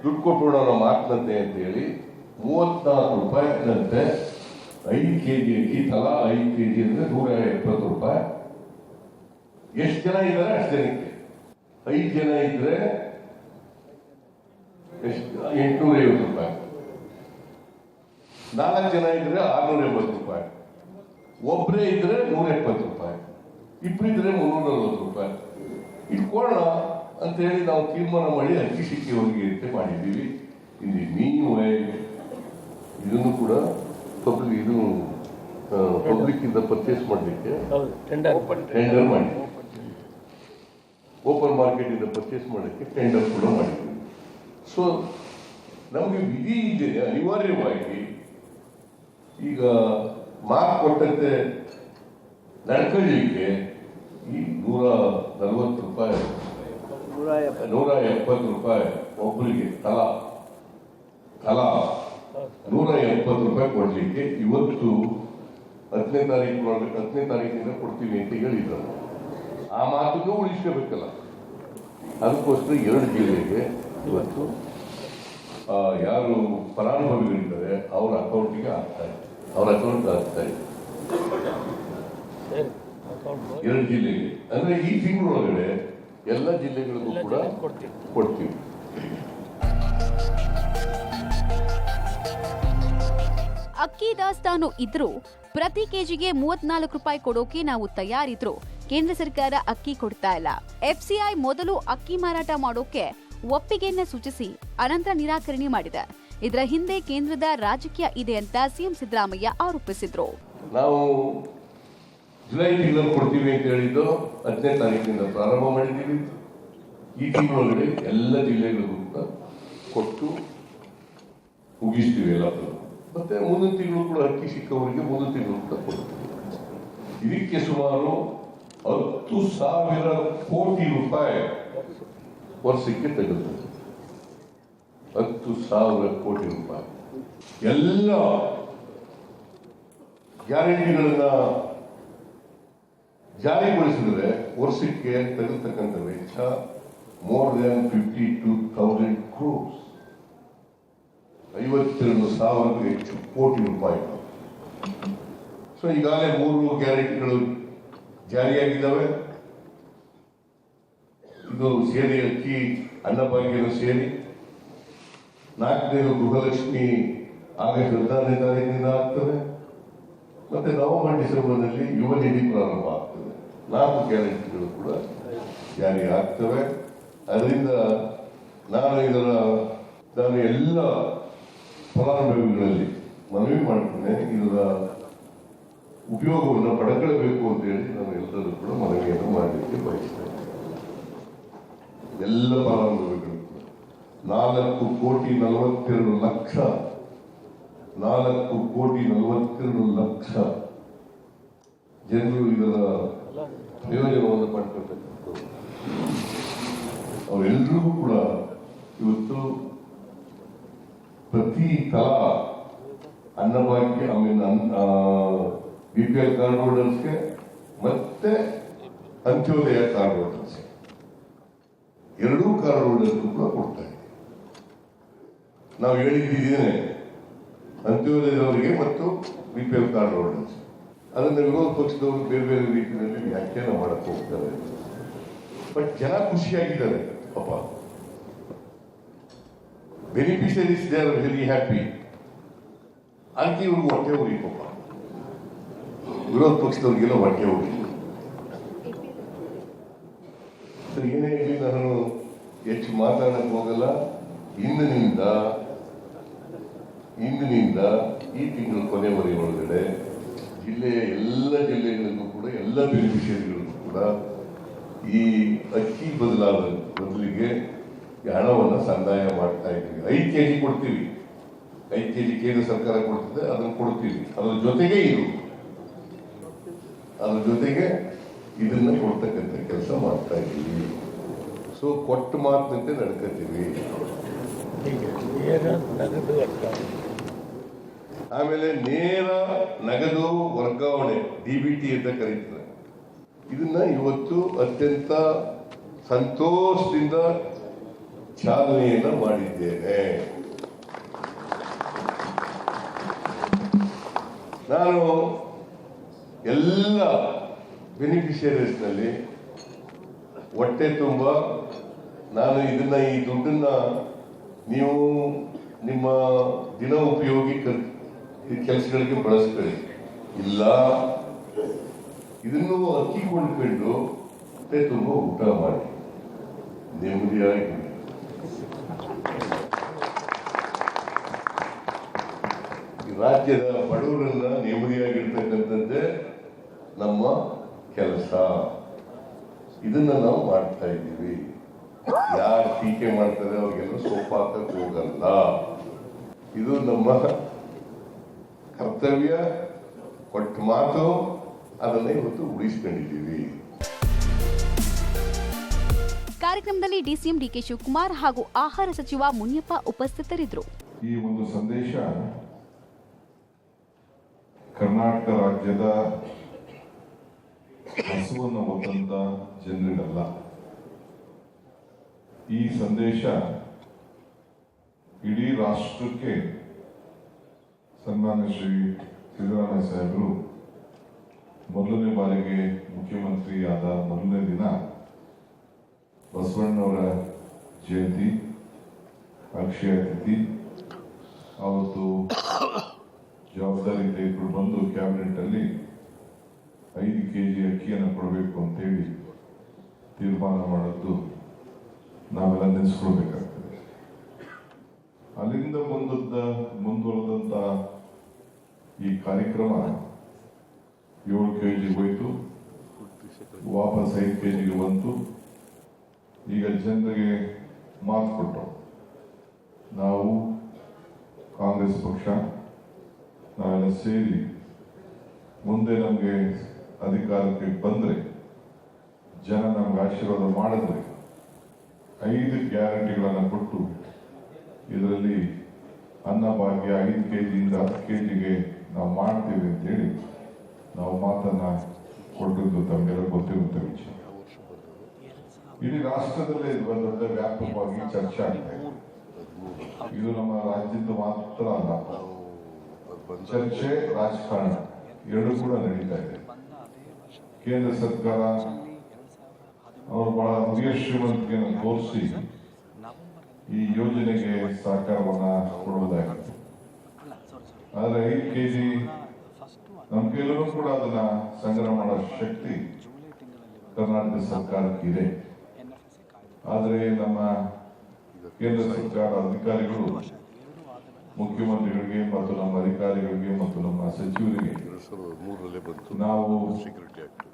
ದುಡ್ಡು ಕೊಟ್ಬಿಡೋಣ ನಾವು ಮಾತನಂತೆ ಅಂತ ಹೇಳಿ 34 ರೂಪಾಯಿನಂತೆ 5 kg ಅಕ್ಕಿ, ತಲಾ 5 kg ಅಂದ್ರೆ 170 ರೂಪಾಯಿ. ಎಷ್ಟು ಜನ ಇದ್ದಾರೆ ಅಷ್ಟು ಜನಕ್ಕೆ. 5 ಜನ ಇದ್ರೆ 850 ರೂಪಾಯಿ, 4 ಜನ ಇದ್ರೆ 680 ರೂಪಾಯಿ, ಒಬ್ಬರೇ ಇದ್ರೆ 170 ರೂಪಾಯಿ, ಇಬ್ಬರಿದ್ರೆ 340 ರೂಪಾಯಿ ಇಟ್ಕೊಳ್ಳೋಣ ಅಂತ ಹೇಳಿ ನಾವು ತೀರ್ಮಾನ ಮಾಡಿ ಅಕ್ಕಿ ಸಿಕ್ಕಿಯವರಿಗೆ ಅಂತ ಮಾಡಿದ್ದೀವಿ. ಇಲ್ಲಿ ನೀವು ಇದನ್ನು ಕೂಡ ಪಬ್ಲಿಕ್ ಇಂದ ಪರ್ಚೇಸ್ ಮಾಡಲಿಕ್ಕೆ ಟೆಂಡರ್ ಮಾಡಿ, ಓಪನ್ ಮಾರ್ಕೆಟ್ ಇಂದ ಪರ್ಚೇಸ್ ಮಾಡಲಿಕ್ಕೆ ಟೆಂಡರ್ ಕೂಡ ಮಾಡಿದ್ದೀವಿ. ಸೊ ನಮಗೆ ವಿಧಿ ಇದೆ, ಅನಿವಾರ್ಯವಾಗಿ ಈಗ ಮಾರ್ಕ್ ಕೊಟ್ಟಂತೆ ನಡ್ಕೊಳ್ಳಿಕ್ಕೆ ಈ 140 ರೂಪಾಯಿ 170 ರೂಪಾಯಿ ಒಬ್ಬರಿಗೆ ತಲಾ 170 ರೂಪಾಯಿ ಕೊಡ್ಲಿಕ್ಕೆ ಇವತ್ತು 10ನೇ ತಾರೀಕಿನಿಂದ ಕೊಡ್ತೀವಿ ಅಂತ ಹೇಳಿದ್ರು. ಆ ಮಾತನ್ನು ಉಳಿಸ್ಕೋಬೇಕಲ್ಲ, ಅದಕ್ಕೋಸ್ಕರ 2 ಜಿಲ್ಲೆಗೆ ಇವತ್ತು ಯಾರು ಫಲಾನುಭವಿಗಳಿದ್ದಾರೆ ಅವ್ರ ಅಕೌಂಟಿಗೆ ಆಗ್ತಾ ಇದೆ, ಅವ್ರ ಅಕೌಂಟ್ ಆಗ್ತಾ ಇದೆ 2 ಜಿಲ್ಲೆಗೆ. ಅಂದ್ರೆ ಈ ತಿಂಗಳೊಳಗಡೆ ಎಲ್ಲ ಜಿಲ್ಲೆಗಳಿಗೂ ಕೂಡ ಕೊಡ್ತೀವಿ. ಅಕ್ಕಿ ದಾಸ್ತಾನು ಇದ್ರೂ ಪ್ರತಿ ಕೆಜಿಗೆ 34 ರೂಪಾಯಿ ಕೊಡೋಕೆ ನಾವು ತಯಾರಿದ್ರು ಕೇಂದ್ರ ಸರ್ಕಾರ ಅಕ್ಕಿ ಕೊಡ್ತಾ ಇಲ್ಲ. FCI ಮೊದಲು ಅಕ್ಕಿ ಮಾರಾಟ ಮಾಡೋಕೆ ಒಪ್ಪಿಗೆಯನ್ನ ಸೂಚಿಸಿ ಅನಂತರ ನಿರಾಕರಣೆ ಮಾಡಿದೆ. ಇದರ ಹಿಂದೆ ಕೇಂದ್ರದ ರಾಜಕೀಯ ಇದೆ ಅಂತ ಸಿಎಂ ಸಿದ್ದರಾಮಯ್ಯ ಆರೋಪಿಸಿದ್ರು. ನಾವು ಜುಲೈ ತಿಂಗಳಲ್ಲಿ ಕೊಡ್ತೀವಿ ಅಂತ ಹೇಳಿದ್ದು 10ನೇ ತಾರೀಕಿನಿಂದ ಪ್ರಾರಂಭ ಮಾಡಿದ್ದೀವಿ. ಈ ತಿಂಗಳೊಳಗಡೆ ಎಲ್ಲ ಜಿಲ್ಲೆಗಳಿಗೂ ಕೂಡ ಕೊಟ್ಟು ಮುಗಿಸ್ತೀವಿ ಎಲ್ಲರೂ. ಮತ್ತೆ ಮುಂದಿನ ತಿಂಗಳು ಕೂಡ ಅಕ್ಕಿ ಸಿಕ್ಕವರಿಗೆ ಮುಂದಿನ ತಿಂಗಳು ಕೂಡ ಕೊಡ್ತೀವಿ. ಇದಕ್ಕೆ ಸುಮಾರು 10,000 ಕೋಟಿ ರೂಪಾಯಿ ವರ್ಷಕ್ಕೆ ತೆಗೆದುಕೊಳ್ಳುತ್ತೆ. 10,000 ಕೋಟಿ ರೂಪಾಯಿ ಎಲ್ಲ ಗ್ಯಾರಂಟಿಗಳನ್ನ ಜಾರಿಗೊಳಿಸಿದ್ರೆ ವರ್ಷಕ್ಕೆ ತೆಗೆದುತಕ್ಕಂಥ ವೆಚ್ಚ more than 52,000 crores, 52,000 ಹೆಚ್ಚು ಕೋಟಿ ರೂಪಾಯಿ. ಸೊ ಈಗಾಗಲೇ 3 ಗ್ಯಾರಂಟಿಗಳು ಜಾರಿಯಾಗಿದ್ದಾವೆ. ಇದು ಸೇರಿ ಅಕ್ಕಿ ಅನ್ನಭಾಗ್ಯನು ಸೇರಿ 4ನೇದು ಗೃಹಲಕ್ಷ್ಮಿ ಆಗಸ್ಟ್ 14ನೇ ತಾರೀಕಿನಿಂದ ಆಗ್ತದೆ. ಮತ್ತೆ ನವೆಂಬರ್ ಡಿಸೆಂಬರ್ನಲ್ಲಿ ಯುವ ನಿಧಿ ಪ್ರಾರಂಭ ಆಗ್ತದೆ. 4 ಗ್ಯಾರಂಟಿಗಳು ಕೂಡ ಜಾರಿ ಆಗ್ತವೆ. ಅದರಿಂದ ನಾನು ಎಲ್ಲ ಫಲಾನುಭವಿಗಳಲ್ಲಿ ಮನವಿ ಮಾಡ್ತೇನೆ, ಇದರ ಉಪಯೋಗವನ್ನು ಪಡೆದುಕೊಳ್ಳಬೇಕು ಅಂತ ಹೇಳಿ ನಾನು ಎಲ್ಲರೂ ಕೂಡ ಮನವಿಯನ್ನು ಮಾಡಲಿಕ್ಕೆ ಬಯಸ್ತೇನೆ. ಎಲ್ಲ ಫಲಾನುಭವಿಗಳು 4,42,00,000 ಜನರು ಇದರ ಪ್ರಯೋಜನವನ್ನು ಪಡ್ಕೊಳ್ತಕ್ಕಂಥದ್ದು. ಅವರೆಲ್ಲರಿಗೂ ಕೂಡ ಇವತ್ತು ಪ್ರತಿ ತಲಾ ಅನ್ನಭಾಗ್ಯ BPL ಕಾರ್ಡ್ ಹೋಲ್ಡರ್ಸ್ಗೆ ಮತ್ತೆ ಅಂತ್ಯೋದಯ ಕಾರ್ಡ್ ಹೋಲ್ಡರ್ಸ್ ಎರಡೂ ಕಾರ್ಡ್ ಹೋಲ್ಡರ್ಸ್ ಕೂಡ ಕೊಡ್ತಾ ಇದ್ದೀವಿ. ನಾವು ಹೇಳಿದ್ದೇನೆ ಅಂತ್ಯೋದಯದವರಿಗೆ ಮತ್ತು BPL ಕಾರ್ಡ್ ಹೋಲ್ಡರ್ಸ್. ಅದನ್ನು ವಿರೋಧ ಪಕ್ಷದವರು ಬೇರೆ ಬೇರೆ ರೀತಿಯಲ್ಲಿ ವ್ಯಾಖ್ಯಾನ ಮಾಡಕ್ಕೆ ಹೋಗ್ತಾರೆ. ಬಟ್ ಜನ ಖುಷಿಯಾಗಿದ್ದಾರೆ ಪಾಪ. Beneficiaries they are very happy. ಅದಕ್ಕೆ ಇವ್ರಿಗೆ ಹೊಟ್ಟೆ ಹೋಗಿ ಪಾಪ, ವಿರೋಧ ಪಕ್ಷದವ್ರಿಗೆಲ್ಲ ಹೊಟ್ಟೆ ಹೋಗಿ. ಏನೇ ಇರಲಿ, ನಾನು ಹೆಚ್ಚು ಮಾತಾಡಕ್ಕೆ ಹೋಗಲ್ಲ. ಇಂದಿನಿಂದ ಈ ತಿಂಗಳ ಕೊನೆವರೆಗೆ ಒಳಗಡೆ ಜಿಲ್ಲೆಯ ಎಲ್ಲ ಜಿಲ್ಲೆಗಳಿಗೂ ಕೂಡ ಎಲ್ಲ ಬೆನಿಫಿಷರಿಗಳಿಗೂ ಕೂಡ ಈ ಅಕ್ಕಿ ಬದಲಿಗೆ ಹಣವನ್ನು ಸಂದಾಯ ಮಾಡ್ತಾ ಇದ್ದೀವಿ. 5 kg ಕೊಡ್ತೀವಿ. 5 kg ಕೇಂದ್ರ ಸರ್ಕಾರ ಕೊಡ್ತಿದೆ, ಅದನ್ನು ಕೊಡ್ತೀವಿ. ಅದ್ರ ಜೊತೆಗೆ ಇದನ್ನ ಕೊಡ್ತಕ್ಕಂಥ ಕೆಲಸ ಮಾಡ್ತಾ ಇದ್ದೀವಿ. ಸೊ ಕೊಟ್ಟ ಮಾತಿನಂತೆ ನಡ್ಕೊತೀವಿ. ಆಮೇಲೆ ನೇರ ನಗದು ವರ್ಗಾವಣೆ DBT ಅಂತ ಕರೀತಾರೆ. ಇದನ್ನ ಇವತ್ತು ಅತ್ಯಂತ ಸಂತೋಷದಿಂದ ಚಾಲನೆಯನ್ನ ಮಾಡಿದ್ದೇನೆ. ನಾನು ಎಲ್ಲ ಬೆನಿಫಿಷರೀಸ್ನಲ್ಲಿ ಹೊಟ್ಟೆ ತುಂಬ ನಾನು ಈ ದುಡ್ಡನ್ನ ನೀವು ನಿಮ್ಮ ದಿನ ಉಪಯೋಗಿ ಕೆಲಸಗಳಿಗೆ ಬಳಸ್ಕೊಳ್ಳಿ. ಇಲ್ಲ, ಇದನ್ನು ಅಕ್ಕಿ ಕೊಂಡ್ಕೊಂಡು ಹೊಟ್ಟೆ ತುಂಬ ಊಟ ಮಾಡಿ ನೆಮ್ಮದಿಯಾಗಿ. ರಾಜ್ಯದ ಬಡವರನ್ನ ನೆಮ್ಮದಿಯಾಗಿರ್ತಕ್ಕಂಥದ್ದೇ ನಮ್ಮ ಕೆಲಸ. ಇದನ್ನ ನಾವು ಮಾಡ್ತಾ ಇದ್ದೀವಿ. ಯಾರು ಟೀಕೆ ಮಾಡ್ತಾರೆ ಅವ್ರಿಗೆಲ್ಲ ಸೋಪ್ ಹಾಕಕ್ಕೆ ಹೋಗಲ್ಲ. ಇದು ನಮ್ಮ ಕರ್ತವ್ಯ. ಕೊಟ್ಟ ಮಾತು ಅದನ್ನ ಇವತ್ತು ಉಳಿಸ್ಕೊಂಡಿದ್ದೀವಿ. ಕಾರ್ಯಕ್ರಮದಲ್ಲಿ DCM DK ಶಿವಕುಮಾರ್ ಹಾಗೂ ಆಹಾರ ಸಚಿವ ಮುನಿಯಪ್ಪ ಉಪಸ್ಥಿತರಿದ್ದರು. ಈ ಒಂದು ಸಂದೇಶ ಕರ್ನಾಟಕ ರಾಜ್ಯದ ಹಸುವನ್ನು ಹೊತ್ತಂತ ಜನರಿಗಲ್ಲ. ಈ ಸಂದೇಶ ಇಡೀ ರಾಷ್ಟ್ರಕ್ಕೆ ಸನ್ಮಾನ್ಯ ಶ್ರೀ ಸಿದ್ದರಾಮಯ್ಯ ಸಾಹೇಬರು ಮೊದಲನೇ ಬಾರಿಗೆ ಮುಖ್ಯಮಂತ್ರಿಯಾದ ಮೊದಲನೇ ದಿನ ಬಸವಣ್ಣವರ ಜಯಂತಿ, ಅಕ್ಷಯ ತಿಥಿ, ಅವತ್ತು ಜವಾಬ್ದಾರಿ ತೆಗೆದುಕೊಂಡು ಬಂದು ಕ್ಯಾಬಿನೆಟ್ ಅಲ್ಲಿ 5 kg ಅಕ್ಕಿಯನ್ನು ಕೊಡಬೇಕು ಅಂತೇಳಿ ತೀರ್ಮಾನ ಮಾಡಿದ್ದು ನಾವೆಲ್ಲ ನೆನೆಸ್ಕೊಳ್ಬೇಕಾಗ್ತದೆ. ಅಲ್ಲಿಂದ ಮುಂದುವರೆದಂತ ಈ ಕಾರ್ಯಕ್ರಮ 7 kg ಹೋಯ್ತು, ವಾಪಸ್ 5 kg ಬಂತು. ಈಗ ಜನರಿಗೆ ಮಾತು ಕೊಟ್ಟರು, ನಾವು ಕಾಂಗ್ರೆಸ್ ಪಕ್ಷ ನಾವೆಲ್ಲ ಸೇರಿ ಮುಂದೆ ನಮಗೆ ಅಧಿಕಾರಕ್ಕೆ ಬಂದರೆ, ಜನ ನಮ್ಗೆ ಆಶೀರ್ವಾದ ಮಾಡಿದ್ರೆ 5 ಗ್ಯಾರಂಟಿಗಳನ್ನು ಕೊಟ್ಟು ಇದರಲ್ಲಿ ಅನ್ನಭಾಗ್ಯ 5 kgಯಿಂದ 10 kgಗೆ ನಾವು ಮಾಡ್ತೀವಿ ಅಂತೇಳಿ ನಾವು ಮಾತನ್ನ ಕೊಟ್ಟಿದ್ದು ತಮಗೆಲ್ಲ ಗೊತ್ತಿರುತ್ತೆ ವಿಷಯ. ಇಡೀ ರಾಷ್ಟ್ರದಲ್ಲೇ ಇದು ದೊಡ್ಡ ವ್ಯಾಪಕವಾಗಿ ಚರ್ಚೆ ಆಗ್ತಾ ಇದೆ. ಇದು ನಮ್ಮ ರಾಜ್ಯದ ಮಾತ್ರ ಅಲ್ಲ, ಚರ್ಚೆ ರಾಜಕಾರಣ ಎರಡೂ ಕೂಡ ನಡೀತಾ ಇದೆ. ಕೇಂದ್ರ ಸರ್ಕಾರ ಅವರು ಬಹಳ ಹಿರಿಯ ಶ್ರೀಮಂತಿಕೆಯನ್ನು ತೋರಿಸಿ ಈ ಯೋಜನೆಗೆ ಸಹಕಾರವನ್ನ ಕೊಡುವುದಾಗಿದೆ. ಆದರೆ 5 kg ನಮ್ಮ ಕೈಲೂ ಕೂಡ ಅದನ್ನ ಸಂಗ್ರಹ ಮಾಡೋ ಶಕ್ತಿ ಕರ್ನಾಟಕ ಸರ್ಕಾರಕ್ಕಿದೆ. ಆದರೆ ನಮ್ಮ ಕೇಂದ್ರ ಸರ್ಕಾರ ಅಧಿಕಾರಿಗಳು ಮುಖ್ಯಮಂತ್ರಿಗಳಿಗೆ ಮತ್ತು ನಮ್ಮ ಅಧಿಕಾರಿಗಳಿಗೆ ಮತ್ತು ನಮ್ಮ ಸಚಿವರಿಗೆ ನಾವು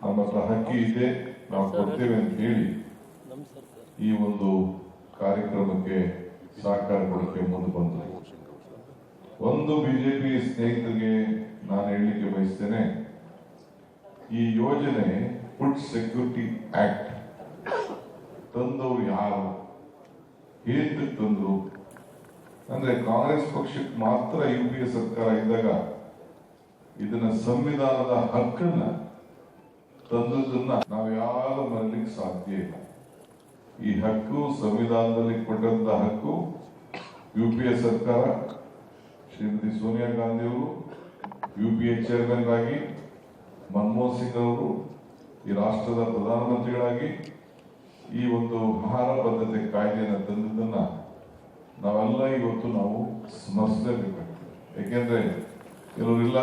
ನಮ್ಮ ಹತ್ರ ಹಕ್ಕಿ ಇದೆ, ನಾವು ಕೊಡ್ತೇವೆ ಅಂತ ಹೇಳಿ ಈ ಒಂದು ಕಾರ್ಯಕ್ರಮಕ್ಕೆ ಸಹಕಾರ ಕೊಡಕ್ಕೆ ಮುಂದೆ ಬಂದರು. ಒಂದು ಬಿಜೆಪಿ ಸ್ನೇಹಿತರಿಗೆ ನಾನು ಹೇಳಲಿಕ್ಕೆ ಬಯಸ್ತೇನೆ, ಈ ಯೋಜನೆ ಫುಡ್ ಸೆಕ್ಯೂರಿಟಿ ಆಕ್ಟ್ ತಂದವರು ಯಾರು, ಹೇಗೆ ತಂದ್ರು ಅಂದ್ರೆ ಕಾಂಗ್ರೆಸ್ ಪಕ್ಷಕ್ಕೆ ಮಾತ್ರ UPA ಸರ್ಕಾರ ಇದ್ದಾಗ ಇದನ್ನ ಸಂವಿಧಾನದ ಹಕ್ಕನ್ನ ತಂದದನ್ನ ನಾವು ಯಾರು ಮರಲಿಕ್ಕೆ ಸಾಧ್ಯ ಇಲ್ಲ. ಈ ಹಕ್ಕು ಸಂವಿಧಾನದಲ್ಲಿ ಕೊಟ್ಟಂತ ಹಕ್ಕು UPA ಸರ್ಕಾರ ಶ್ರೀಮತಿ ಸೋನಿಯಾ ಗಾಂಧಿ ಅವರು UPA ಚೇರ್ಮನ್ ಆಗಿ, ಮನಮೋಹನ್ ಸಿಂಗ್ ಅವರು ಈ ರಾಷ್ಟ್ರದ ಪ್ರಧಾನಮಂತ್ರಿಗಳಾಗಿ ಈ ಒಂದು ಆಹಾರ ಭದ್ರತೆ ಕಾಯ್ದೆಯನ್ನು ತಂದದನ್ನ ನಾವೆಲ್ಲ ಇವತ್ತು ನಾವು ಸ್ಮರಿಸಲೇಬೇಕಾಗ್ತದೆ. ಯಾಕೆಂದ್ರೆ ಕೆಲವರೆಲ್ಲ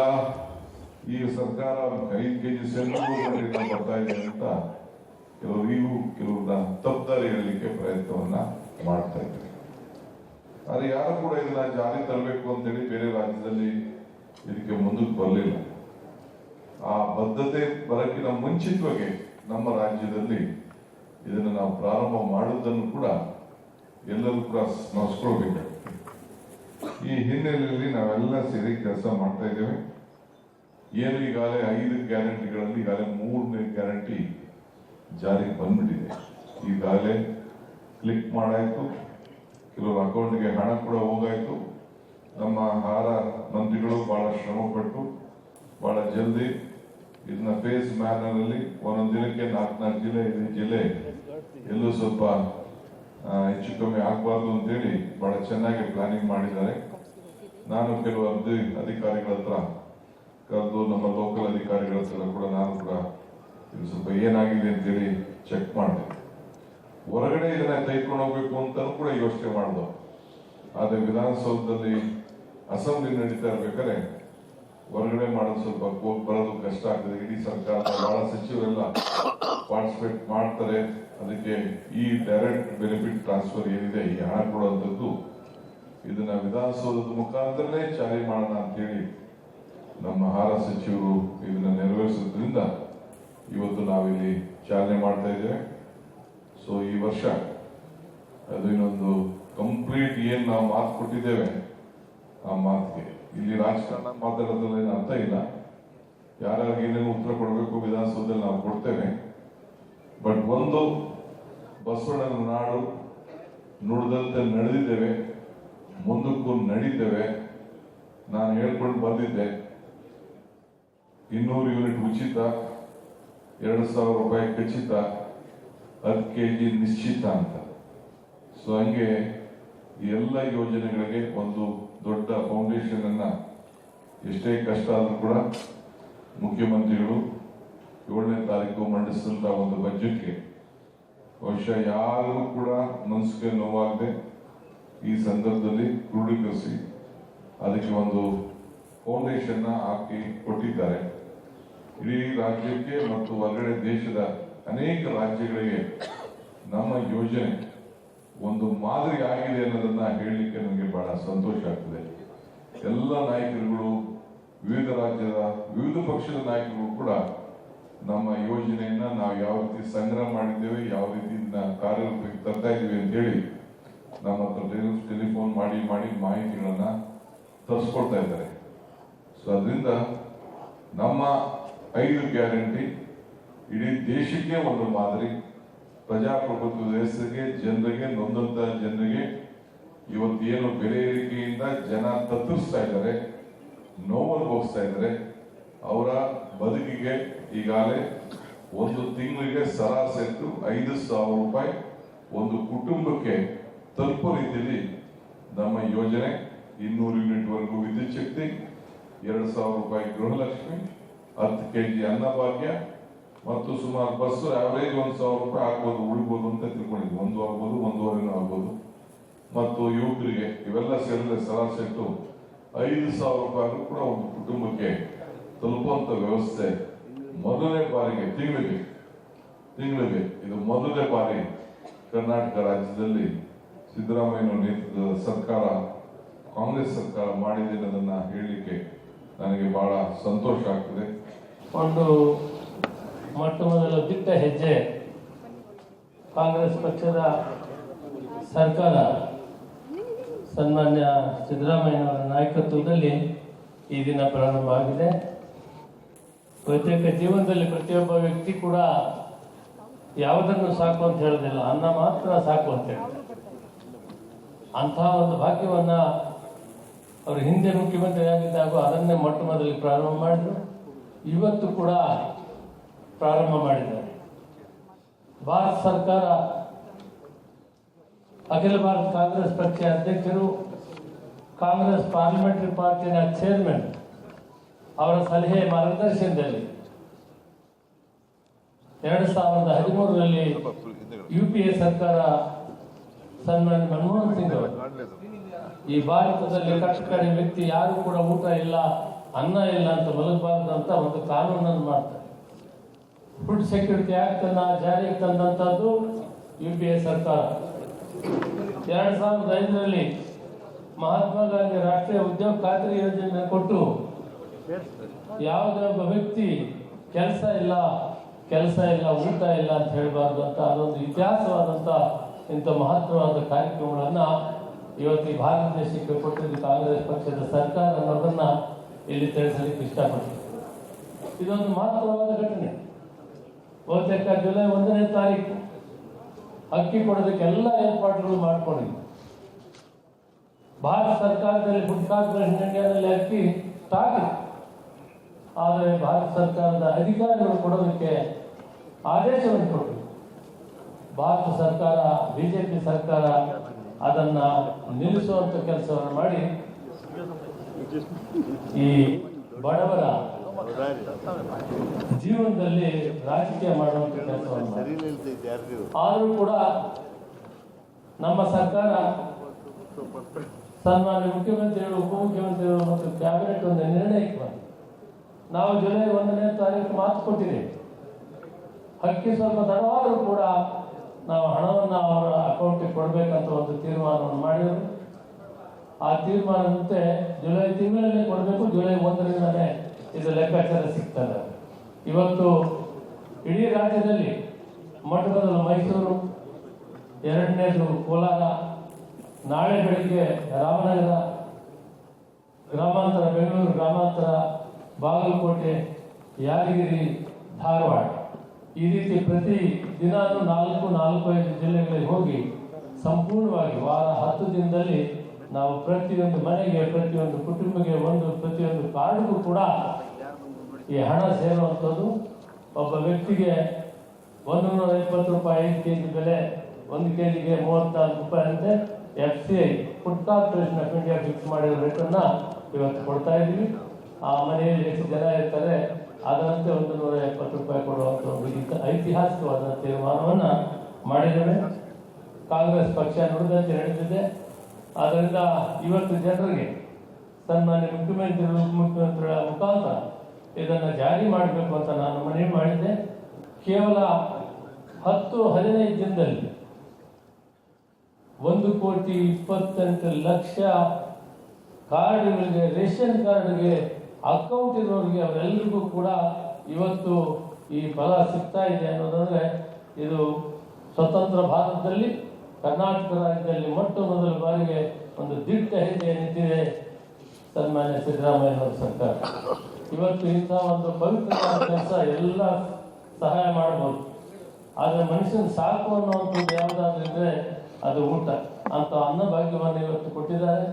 ಈ ಸರ್ಕಾರ 5 kg ಸೆಂಟ್ರಲ್ ಬರ್ತಾ ಇದೆ ಅಂತ ಕೆಲವ್ರನ್ನ ತಪ್ಪದಾರಿ ಹೇಳಲಿಕ್ಕೆ ಪ್ರಯತ್ನವನ್ನ ಮಾಡ್ತಾ ಇದ್ದಾರೆ. ಆದ್ರೆ ಯಾರು ಕೂಡ ಇದನ್ನ ಜಾರಿ ತರಬೇಕು ಅಂತೇಳಿ ಬೇರೆ ರಾಜ್ಯದಲ್ಲಿ ಇದಕ್ಕೆ ಮುಂದಕ್ಕೆ ಬರಲಿಲ್ಲ. ಆ ಬದ್ಧತೆ ಬರಕ್ಕಿಂತ ಮುಂಚಿತವಾಗಿ ನಮ್ಮ ರಾಜ್ಯದಲ್ಲಿ ಇದನ್ನು ನಾವು ಪ್ರಾರಂಭ ಮಾಡುವುದನ್ನು ಕೂಡ ಎಲ್ಲರೂ ಕೂಡ ಸ್ಮರಿಸ್ಕೊಳ್ಬೇಕು. ಈ ಹಿನ್ನೆಲೆಯಲ್ಲಿ ನಾವೆಲ್ಲ ಸೇರಿ ಕೆಲಸ ಮಾಡ್ತಾ ಇದ್ದೇವೆ. ಏನು ಈಗಾಗಲೇ 5 ಗ್ಯಾರಂಟಿಗಳಲ್ಲಿ ಈಗಾಗಲೇ 3ನೇ ಗ್ಯಾರಂಟಿ ಜಾರಿಗೆ ಬಂದ್ಬಿಟ್ಟಿದೆ. ಈಗಾಗಲೇ ಕ್ಲಿಕ್ ಮಾಡಾಯ್ತು, ಕೆಲವರು ಅಕೌಂಟ್ಗೆ ಹಣ ಕೂಡ ಹೋಗಾಯ್ತು. ನಮ್ಮ ಆಹಾರ ಮಂತ್ರಿಗಳು ಬಹಳ ಶ್ರಮ ಪಟ್ಟು ಬಹಳ ಜಲ್ದಿ ಇದನ್ನ ಫೇಸ್ ಮ್ಯಾನರ್ ಅಲ್ಲಿ ಒಂದೊಂದು ದಿನಕ್ಕೆ 4 ಜಿಲ್ಲೆ 5 ಜಿಲ್ಲೆ ಎಲ್ಲೂ ಸ್ವಲ್ಪ ಹೆಚ್ಚು ಕಮ್ಮಿ ಆಗಬಾರ್ದು ಅಂತೇಳಿ ಬಹಳ ಚೆನ್ನಾಗಿ ಪ್ಲಾನಿಂಗ್ ಮಾಡಿದ್ದಾರೆ. ನಾನು ಕೆಲವು ಅಧಿಕಾರಿಗಳ ಹತ್ರ ಕರೆದು ನಮ್ಮ ಲೋಕಲ್ ಅಧಿಕಾರಿಗಳ ಹತ್ರ ಕೂಡ ನಾನು ಕೂಡ ಇದು ಸ್ವಲ್ಪ ಏನಾಗಿದೆ ಅಂತೇಳಿ ಚೆಕ್ ಮಾಡಿದೆ. ಹೊರಗಡೆ ಇದನ್ನ ತೆಗೆದುಕೊಂಡು ಹೋಗ್ಬೇಕು ಅಂತ ಕೂಡ ಯೋಚನೆ ಮಾಡಿದ. ಆದ್ರೆ ವಿಧಾನಸೌಧದಲ್ಲಿ ಅಸೆಂಬ್ಲಿ ನಡೀತಾ ಇರ್ಬೇಕಾದ್ರೆ ಹೊರಗಡೆ ಮಾಡೋದು ಸ್ವಲ್ಪ ಹೋಗಿ ಬರೋದು ಕಷ್ಟ ಆಗ್ತದೆ. ಇಡೀ ಸರ್ಕಾರ ಬಹಳ ಸಚಿವರೆಲ್ಲ ಪಾರ್ಟಿಸಿಪೇಟ್ ಮಾಡ್ತಾರೆ. ಅದಕ್ಕೆ ಈ ಡೈರೆಕ್ಟ್ ಬೆನಿಫಿಟ್ ಟ್ರಾನ್ಸ್ಫರ್ ಏನಿದೆ, ಈ ಹಣ ಕೊಡುವಂಥದ್ದು ಇದನ್ನ ವಿಧಾನಸೌಧದ ಮುಖಾಂತರನೇ ಜಾರಿ ಮಾಡೋಣ ಅಂತೇಳಿ ನಮ್ಮ ಆಹಾರ ಸಚಿವರು ಇದನ್ನ ನೆರವೇರಿಸೋದ್ರಿಂದ ಇವತ್ತು ನಾವಿಲ್ಲಿ ಚಾಲನೆ ಮಾಡ್ತಾ ಇದ್ದೇವೆ. ಸೊ ಈ ವರ್ಷ ಅದು ಇನ್ನೊಂದು ಕಂಪ್ಲೀಟ್ ಏನ್ ನಾವು ಮಾತು ಕೊಟ್ಟಿದ್ದೇವೆ ಆ ಮಾತಿಗೆ ಇಲ್ಲಿ ರಾಜಕಾರಣ ಮಾತಾಡೋದ್ರಲ್ಲಿ ಏನು ಅರ್ಥ ಇಲ್ಲ. ಯಾರ್ಯಾರಿಗೆ ಏನೇನು ಉತ್ತರ ಕೊಡಬೇಕು ವಿಧಾನಸೌಧದಲ್ಲಿ ನಾವು ಕೊಡ್ತೇವೆ. ಬಟ್ ಒಂದು ಬಸವಣ್ಣನ ನಾಡು ನುಡಿದಂತೆ ನಡೆದಿದ್ದೇವೆ, ಮುಂದಕ್ಕೂ ನಡೀತೇವೆ. ನಾನು ಹೇಳ್ಕೊಂಡು ಬಂದಿದ್ದೆ 200 ಯೂನಿಟ್ ಉಚಿತ, 2,000 ರೂಪಾಯಿ ಖಚಿತ, 10 kg ನಿಶ್ಚಿತ ಅಂತ. ಸೊ ಹಂಗೆ ಈ ಎಲ್ಲ ಯೋಜನೆಗಳಿಗೆ ಒಂದು ದೊಡ್ಡ ಫೌಂಡೇಶನ್ ಅನ್ನ ಎಷ್ಟೇ ಕಷ್ಟ ಆದ್ರೂ ಕೂಡ ಮುಖ್ಯಮಂತ್ರಿಗಳು 7ನೇ ತಾರೀಕು ಮಂಡಿಸಿದಂತ ಒಂದು ಬಜೆಟ್ಗೆ ಬಹುಶಃ ಯಾರಿಗೂ ಕೂಡ ಮನಸ್ಸಿಗೆ ನೋವಾಗದೆ ಈ ಸಂದರ್ಭದಲ್ಲಿ ಕ್ರೋಢೀಕರಿಸಿ ಅದಕ್ಕೆ ಒಂದು ಫೌಂಡೇಶನ್ ಹಾಕಿ ಕೊಟ್ಟಿದ್ದಾರೆ. ಇಡೀ ರಾಜ್ಯಕ್ಕೆ ಮತ್ತು ಹೊರಗಡೆ ದೇಶದ ಅನೇಕ ರಾಜ್ಯಗಳಿಗೆ ನಮ್ಮ ಯೋಜನೆ ಒಂದು ಮಾದರಿ ಆಗಿದೆ ಅನ್ನೋದನ್ನ ಹೇಳಲಿಕ್ಕೆ ನನಗೆ ಬಹಳ ಸಂತೋಷ ಆಗ್ತದೆ. ಎಲ್ಲ ನಾಯಕರುಗಳು, ವಿವಿಧ ರಾಜ್ಯದ ವಿವಿಧ ಪಕ್ಷದ ನಾಯಕರು ಕೂಡ ನಮ್ಮ ಯೋಜನೆಯನ್ನ ನಾವು ಯಾವ ರೀತಿ ಸಂಗ್ರಹ ಮಾಡಿದ್ದೇವೆ, ಯಾವ ರೀತಿ ಇದನ್ನ ಕಾರ್ಯರೂಪಕ್ಕೆ ತರ್ತಾ ಇದ್ದೀವಿ ಅಂತ ಹೇಳಿ ನಮ್ಮ ಹತ್ರ ಟೆಲಿಫೋನ್ ಮಾಡಿ ಮಾಹಿತಿಗಳನ್ನ ತರಿಸ್ಕೊಡ್ತಾ ಇದ್ದಾರೆ. ಸೊ ಅದರಿಂದ ನಮ್ಮ 5 ಗ್ಯಾರಂಟಿ ಇಡೀ ದೇಶಕ್ಕೆ ಒಂದು ಮಾದರಿ. ಪ್ರಜಾಪ್ರಭುತ್ವ ವ್ಯವಸ್ಥೆಗೆ, ಜನರಿಗೆ, ನೊಂದಂತ ಜನರಿಗೆ ಇವತ್ತೇನು ಬೆಲೆ ಏರಿಕೆಯಿಂದ ಜನ ತತ್ತರಿಸ್ತಾ ಇದ್ದಾರೆ, ನೋವು ಅನುಭವಿಸ್ತಾ ಇದ್ದಾರೆ, ಅವರ ಬದುಕಿಗೆ ಈಗಾಗಲೇ ಒಂದು ತಿಂಗಳಿಗೆ ಸರಾಸರಿ 5,000 ರೂಪಾಯಿ ಒಂದು ಕುಟುಂಬಕ್ಕೆ ತಲುಪೋ ರೀತಿಯಲ್ಲಿ ನಮ್ಮ ಯೋಜನೆ 200 ಯೂನಿಟ್ ವರೆಗೂ ವಿದ್ಯುತ್ ಶಕ್ತಿ, 2,000 ರೂಪಾಯಿ ಗೃಹಲಕ್ಷ್ಮಿ, 10 kg ಅನ್ನಭಾಗ್ಯ ಮತ್ತು ಸುಮಾರು ಬಸ್ ಆವರೇಜ್ 1,000 ರೂಪಾಯಿ ಆಗ್ಬೋದು, ಉಳಿಬಹುದು ಅಂತ ತಿಳ್ಕೊಂಡಿದ್ವಿ. 1 ಆಗ್ಬೋದು, 1.5 ಆಗ್ಬೋದು. ಮತ್ತು ಯುವಕರಿಗೆ ಇವೆಲ್ಲ ಸೇರಿದ್ರೆ ಸರಾಸರಿ 5,000 ರೂಪಾಯಿ ಕೂಡ ಒಂದು ಕುಟುಂಬಕ್ಕೆ ತಲುಪುವಂತ ವ್ಯವಸ್ಥೆ ಮೊದಲನೇ ಬಾರಿಗೆ ತಿಂಗಳಿಗೆ ತಿಂಗಳಿಗೆ ಇದು ಮೊದಲನೇ ಬಾರಿ ಕರ್ನಾಟಕ ರಾಜ್ಯದಲ್ಲಿ ಸಿದ್ದರಾಮಯ್ಯ ನೇತೃತ್ವದ ಸರ್ಕಾರ, ಕಾಂಗ್ರೆಸ್ ಸರ್ಕಾರ ಮಾಡಿದೆ ಅನ್ನೋದನ್ನ ಹೇಳಲಿಕ್ಕೆ ನನಗೆ ಬಹಳ ಸಂತೋಷ ಆಗ್ತದೆ. ಒಂದು ಮೊಟ್ಟ ಮೊದಲ ದಿಟ್ಟ ಹೆಜ್ಜೆ ಕಾಂಗ್ರೆಸ್ ಪಕ್ಷದ ಸರ್ಕಾರ ಸನ್ಮಾನ್ಯ ಸಿದ್ದರಾಮಯ್ಯನವರ ನಾಯಕತ್ವದಲ್ಲಿ ಈ ದಿನ ಪ್ರಾರಂಭ ಆಗಿದೆ. ಪ್ರತ್ಯೇಕ ಜೀವನದಲ್ಲಿ ಪ್ರತಿಯೊಬ್ಬ ವ್ಯಕ್ತಿ ಕೂಡ ಯಾವುದನ್ನು ಸಾಕು ಅಂತ ಹೇಳೋದಿಲ್ಲ, ಅನ್ನ ಮಾತ್ರ ಸಾಕು ಅಂತ ಹೇಳಿ ಅಂತಹ ಒಂದು ಭಾಗ್ಯವನ್ನ ಅವರು ಹಿಂದೆ ಮುಖ್ಯಮಂತ್ರಿ ಆಗಿದ್ದಾಗ ಅದನ್ನೇ ಮೊಟ್ಟ ಮೊದಲಿಗೆ ಪ್ರಾರಂಭ ಮಾಡಿದ್ರು. ಇವತ್ತು ಕೂಡ ಪ್ರಾರಂಭ ಮಾಡಿದ್ದಾರೆ. ಭಾರತ ಸರ್ಕಾರ, ಅಖಿಲ ಭಾರತ ಕಾಂಗ್ರೆಸ್ ಪಕ್ಷ ಅಧ್ಯಕ್ಷರು, ಕಾಂಗ್ರೆಸ್ ಪಾರ್ಲಿಮೆಂಟರಿ ಪಾರ್ಟಿನ ಚೇರ್ಮನ್ ಅವರ ಸಲಹೆ ಮಾರ್ಗದರ್ಶನದಲ್ಲಿ 2013ರಲ್ಲಿ UPA ಸರ್ಕಾರ ಸನ್ಮಾನ್ಯ ಮನಮೋಹನ್ ಸಿಂಗ್ ಅವರು ಈ ಭಾರತದಲ್ಲಿ ಕಟ್ಟಕಡೆ ವ್ಯಕ್ತಿ ಯಾರು ಕೂಡ ಊಟ ಇಲ್ಲ, ಅನ್ನ ಇಲ್ಲ ಅಂತ ಮಲಗಬಾರದು ಅಂತ ಒಂದು ಕಾನೂನನ್ನು ಮಾಡ್ತಾರೆ. ಫುಡ್ ಸೆಕ್ಯೂರಿಟಿ ಆಕ್ಟ್ ಅನ್ನ ಜಾರಿಗೆ ತಂದಂತದ್ದು UPA ಸರ್ಕಾರ. 2005ರಲ್ಲಿ ಮಹಾತ್ಮ ಗಾಂಧಿ ರಾಷ್ಟ್ರೀಯ ಉದ್ಯೋಗ ಖಾತ್ರಿ ಯೋಜನೆ ಕೊಟ್ಟು ಯಾವುದೇ ಒಬ್ಬ ವ್ಯಕ್ತಿ ಕೆಲಸ ಇಲ್ಲ ಊಟ ಇಲ್ಲ ಅಂತ ಹೇಳಬಾರ್ದು ಅಂತ ಅದೊಂದು ಇತಿಹಾಸವಾದಂತ ಇಂಥ ಮಹತ್ವವಾದ ಕಾರ್ಯಕ್ರಮಗಳನ್ನ ಇವತ್ತು ಈ ಭಾರತ ದೇಶಕ್ಕೆ ಕೊಟ್ಟಿದ್ದು ಕಾಂಗ್ರೆಸ್ ಪಕ್ಷದ ಸರ್ಕಾರ ಅನ್ನೋದನ್ನ ಇಲ್ಲಿ ತಿಳಿಸಲಿಕ್ಕೆ ಇಷ್ಟಪಡ್ತೀನಿ. ಇದೊಂದು ಮಹತ್ವವಾದ ಘಟನೆ. ಬಹುತೇಕ ಜುಲೈ 1ನೇ ತಾರೀಕು ಅಕ್ಕಿ ಕೊಡೋದಕ್ಕೆ ಎಲ್ಲ ಏರ್ಪಾಡುಗಳು ಮಾಡ್ಕೊಂಡಿದ್ವಿ. ಭಾರತ ಸರ್ಕಾರದಲ್ಲಿ ಫುಡ್ ಕಾರ್ಪೊರೇಷನ್ ಇಂಡಿಯಾದಲ್ಲಿ ಅಕ್ಕಿ ಸ್ಟಾಕ್ ಇತ್ತು. ಆದರೆ ಭಾರತ ಸರ್ಕಾರದ ಅಧಿಕಾರಿಗಳು ಕೊಡೋದಕ್ಕೆ ಆದೇಶವನ್ನು ಕೊಟ್ಟರು. ಭಾರತ ಸರ್ಕಾರ, ಬಿಜೆಪಿ ಸರ್ಕಾರ ಅದನ್ನ ನಿಲ್ಲಿಸುವಂತ ಕೆಲಸವನ್ನು ಮಾಡಿ ಈ ಬಡವರ ಜೀವನದಲ್ಲಿ ರಾಜಕೀಯ ಮಾಡುವಂತ ಕೆಲಸವನ್ನು ಮಾಡಿ. ಆದರೂ ಕೂಡ ನಮ್ಮ ಸರ್ಕಾರ, ಸನ್ಮಾನ್ಯ ಮುಖ್ಯಮಂತ್ರಿಗಳು, ಉಪಮುಖ್ಯಮಂತ್ರಿಗಳು ಮತ್ತು ಕ್ಯಾಬಿನೆಟ್ ಒಂದು ನಿರ್ಣಯಕ್ಕೆ ಬಂದು ನಾವು ಜುಲೈ 1ನೇ ತಾರೀಕು ಮಾತು ಕೊಟ್ಟಿದ್ದೇವೆ. ಅಕ್ಕಿ ಸ್ವಲ್ಪ ತಡವಾದರೂ ಕೂಡ ನಾವು ಹಣವನ್ನು ಅವರ ಅಕೌಂಟಿಗೆ ಕೊಡಬೇಕಂತ ಒಂದು ತೀರ್ಮಾನವನ್ನು ಮಾಡಿದರು. ಆ ತೀರ್ಮಾನದಂತೆ ಜುಲೈ ತಿಂಗಳಲ್ಲಿ ಕೊಡಬೇಕು. ಜುಲೈ 1ರಿಂದಲೇ ಇದು ಲೆಕ್ಕಾಚಾರ ಸಿಗ್ತದೆ. ಇವತ್ತು ಇಡೀ ರಾಜ್ಯದಲ್ಲಿ ಮೊಟ್ಟ ಮೊದಲು ಮೈಸೂರು, ಎರಡನೇದು ಕೋಲಾರ, ನಾಳೆ ಬೆಳಿಗ್ಗೆ ರಾಮನಗರ ಗ್ರಾಮಾಂತರ, ಬೆಂಗಳೂರು ಗ್ರಾಮಾಂತರ, ಬಾಗಲಕೋಟೆ, ಯಾದಗಿರಿ, ಧಾರವಾಡ, ಈ ರೀತಿ ಪ್ರತಿ ದಿನಾನು 4-5 ಜಿಲ್ಲೆಗಳಿಗೆ ಹೋಗಿ ಸಂಪೂರ್ಣವಾಗಿ ವಾರ 10 ದಿನದಲ್ಲಿ ನಾವು ಪ್ರತಿಯೊಂದು ಮನೆಗೆ, ಪ್ರತಿಯೊಂದು ಕುಟುಂಬಕ್ಕೆ, ಪ್ರತಿಯೊಂದು ಕಾರ್ಡ್ಗೂ ಕೂಡ ಈ ಹಣ ಸೇರುವಂಥದ್ದು. ಒಬ್ಬ ವ್ಯಕ್ತಿಗೆ 120 ರೂಪಾಯಿ 5 kg ಬೆಲೆ, 1 kgಗೆ 34 ರೂಪಾಯಿ ಅಂತೆ FCI food corporation of India fix ಮಾಡಿರೋ ರೇಟನ್ನ ಇವತ್ತು ಕೊಡ್ತಾ ಇದ್ವಿ. ಆ ಮನೆಯಲ್ಲಿ ಎಷ್ಟು ಜನ ಇರ್ತಾರೆ ಅದರಂತೆ 120 ರೂಪಾಯಿ ಕೊಡುವಂತ ಒಂದು ಐತಿಹಾಸಿಕವಾದ ತೀರ್ಮಾನವನ್ನ ಮಾಡಿದ್ದೇವೆ. ಕಾಂಗ್ರೆಸ್ ಪಕ್ಷ ನುಡಿದಂತೆ ನಡೆದಿದೆ. ಆದ್ದರಿಂದ ಇವತ್ತು ಜನರಿಗೆ ಸನ್ಮಾನ್ಯ ಮುಖ್ಯಮಂತ್ರಿಗಳು, ಉಪಮುಖ್ಯಮಂತ್ರಿಗಳ ಮುಖಾಂತರ ಇದನ್ನು ಜಾರಿ ಮಾಡಬೇಕು ಅಂತ ನಾನು ಮನವಿ ಮಾಡಿದ್ದೆ. ಕೇವಲ 10-15 ದಿನದಲ್ಲಿ 1,28,00,000 ಕಾರ್ಡ್ಗಳಿಗೆ, ರೇಷನ್ ಕಾರ್ಡ್ಗೆ ಅಕೌಂಟ್ ಇರೋರಿಗೆ ಅವರೆಲ್ಲರಿಗೂ ಕೂಡ ಇವತ್ತು ಈ ಫಲ ಸಿಗ್ತಾ ಇದೆ ಅನ್ನೋದಂದ್ರೆ ಇದು ಸ್ವತಂತ್ರ ಭಾರತದಲ್ಲಿ ಕರ್ನಾಟಕ ರಾಜ್ಯದಲ್ಲಿ ಮೊಟ್ಟ ಮೊದಲ ಬಾರಿಗೆ ಒಂದು ದಿಟ್ಟ ಹೆಜ್ಜೆ ನಿಂತಿದೆ ಸನ್ಮಾನ್ಯ ಸಿದ್ದರಾಮಯ್ಯ ಸರ್ಕಾರ. ಇವತ್ತು ಇಂಥ ಒಂದು ಪವಿತ್ರವಾದ ಕೆಲಸ ಎಲ್ಲ ಸಹಾಯ ಮಾಡಬಹುದು. ಆದರೆ ಮನುಷ್ಯನ ಸಾಕು ಅನ್ನುವಂಥದ್ದು ಯಾವುದಾದ್ರೂ ಇದ್ರೆ ಅದು ಊಟ. ಅಂತ ಅನ್ನಭಾಗ್ಯವನ್ನು ಇವತ್ತು ಕೊಟ್ಟಿದ್ದಾರೆ.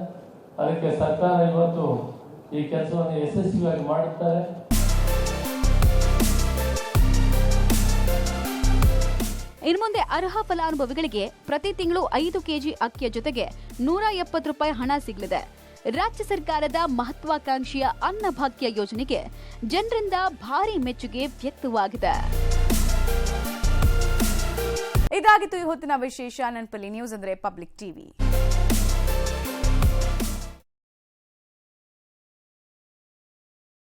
ಅದಕ್ಕೆ ಸರ್ಕಾರ ಇವತ್ತು ಈ ಕೆಲಸವನ್ನು ಯಶಸ್ವಿಯಾಗಿ ಮಾಡುತ್ತಾರೆ. ಇನ್ನು ಮುಂದೆ ಅರ್ಹ ಫಲಾನುಭವಿಗಳಿಗೆ ಪ್ರತಿ ತಿಂಗಳು 5 ಕೆಜಿ ಅಕ್ಕಿಯ ಜೊತೆಗೆ 170 ರೂಪಾಯಿ ಹಣ ಸಿಗಲಿದೆ. ರಾಜ್ಯ ಸರ್ಕಾರದ ಮಹತ್ವಾಕಾಂಕ್ಷಿಯ ಅನ್ನಭಾಗ್ಯ ಯೋಜನೆಗೆ ಜನರಿಂದ ಭಾರಿ ಮೆಚ್ಚುಗೆ ವ್ಯಕ್ತವಾಗಿದೆ. ಇದಾಗಿತ್ತು ಈ ಹೊತ್ತಿನ ವಿಶೇಷ. ನೆನಪಲ್ಲಿ ನ್ಯೂಸ್ ಅಂದ್ರೆ ಪಬ್ಲಿಕ್ ಟಿವಿ.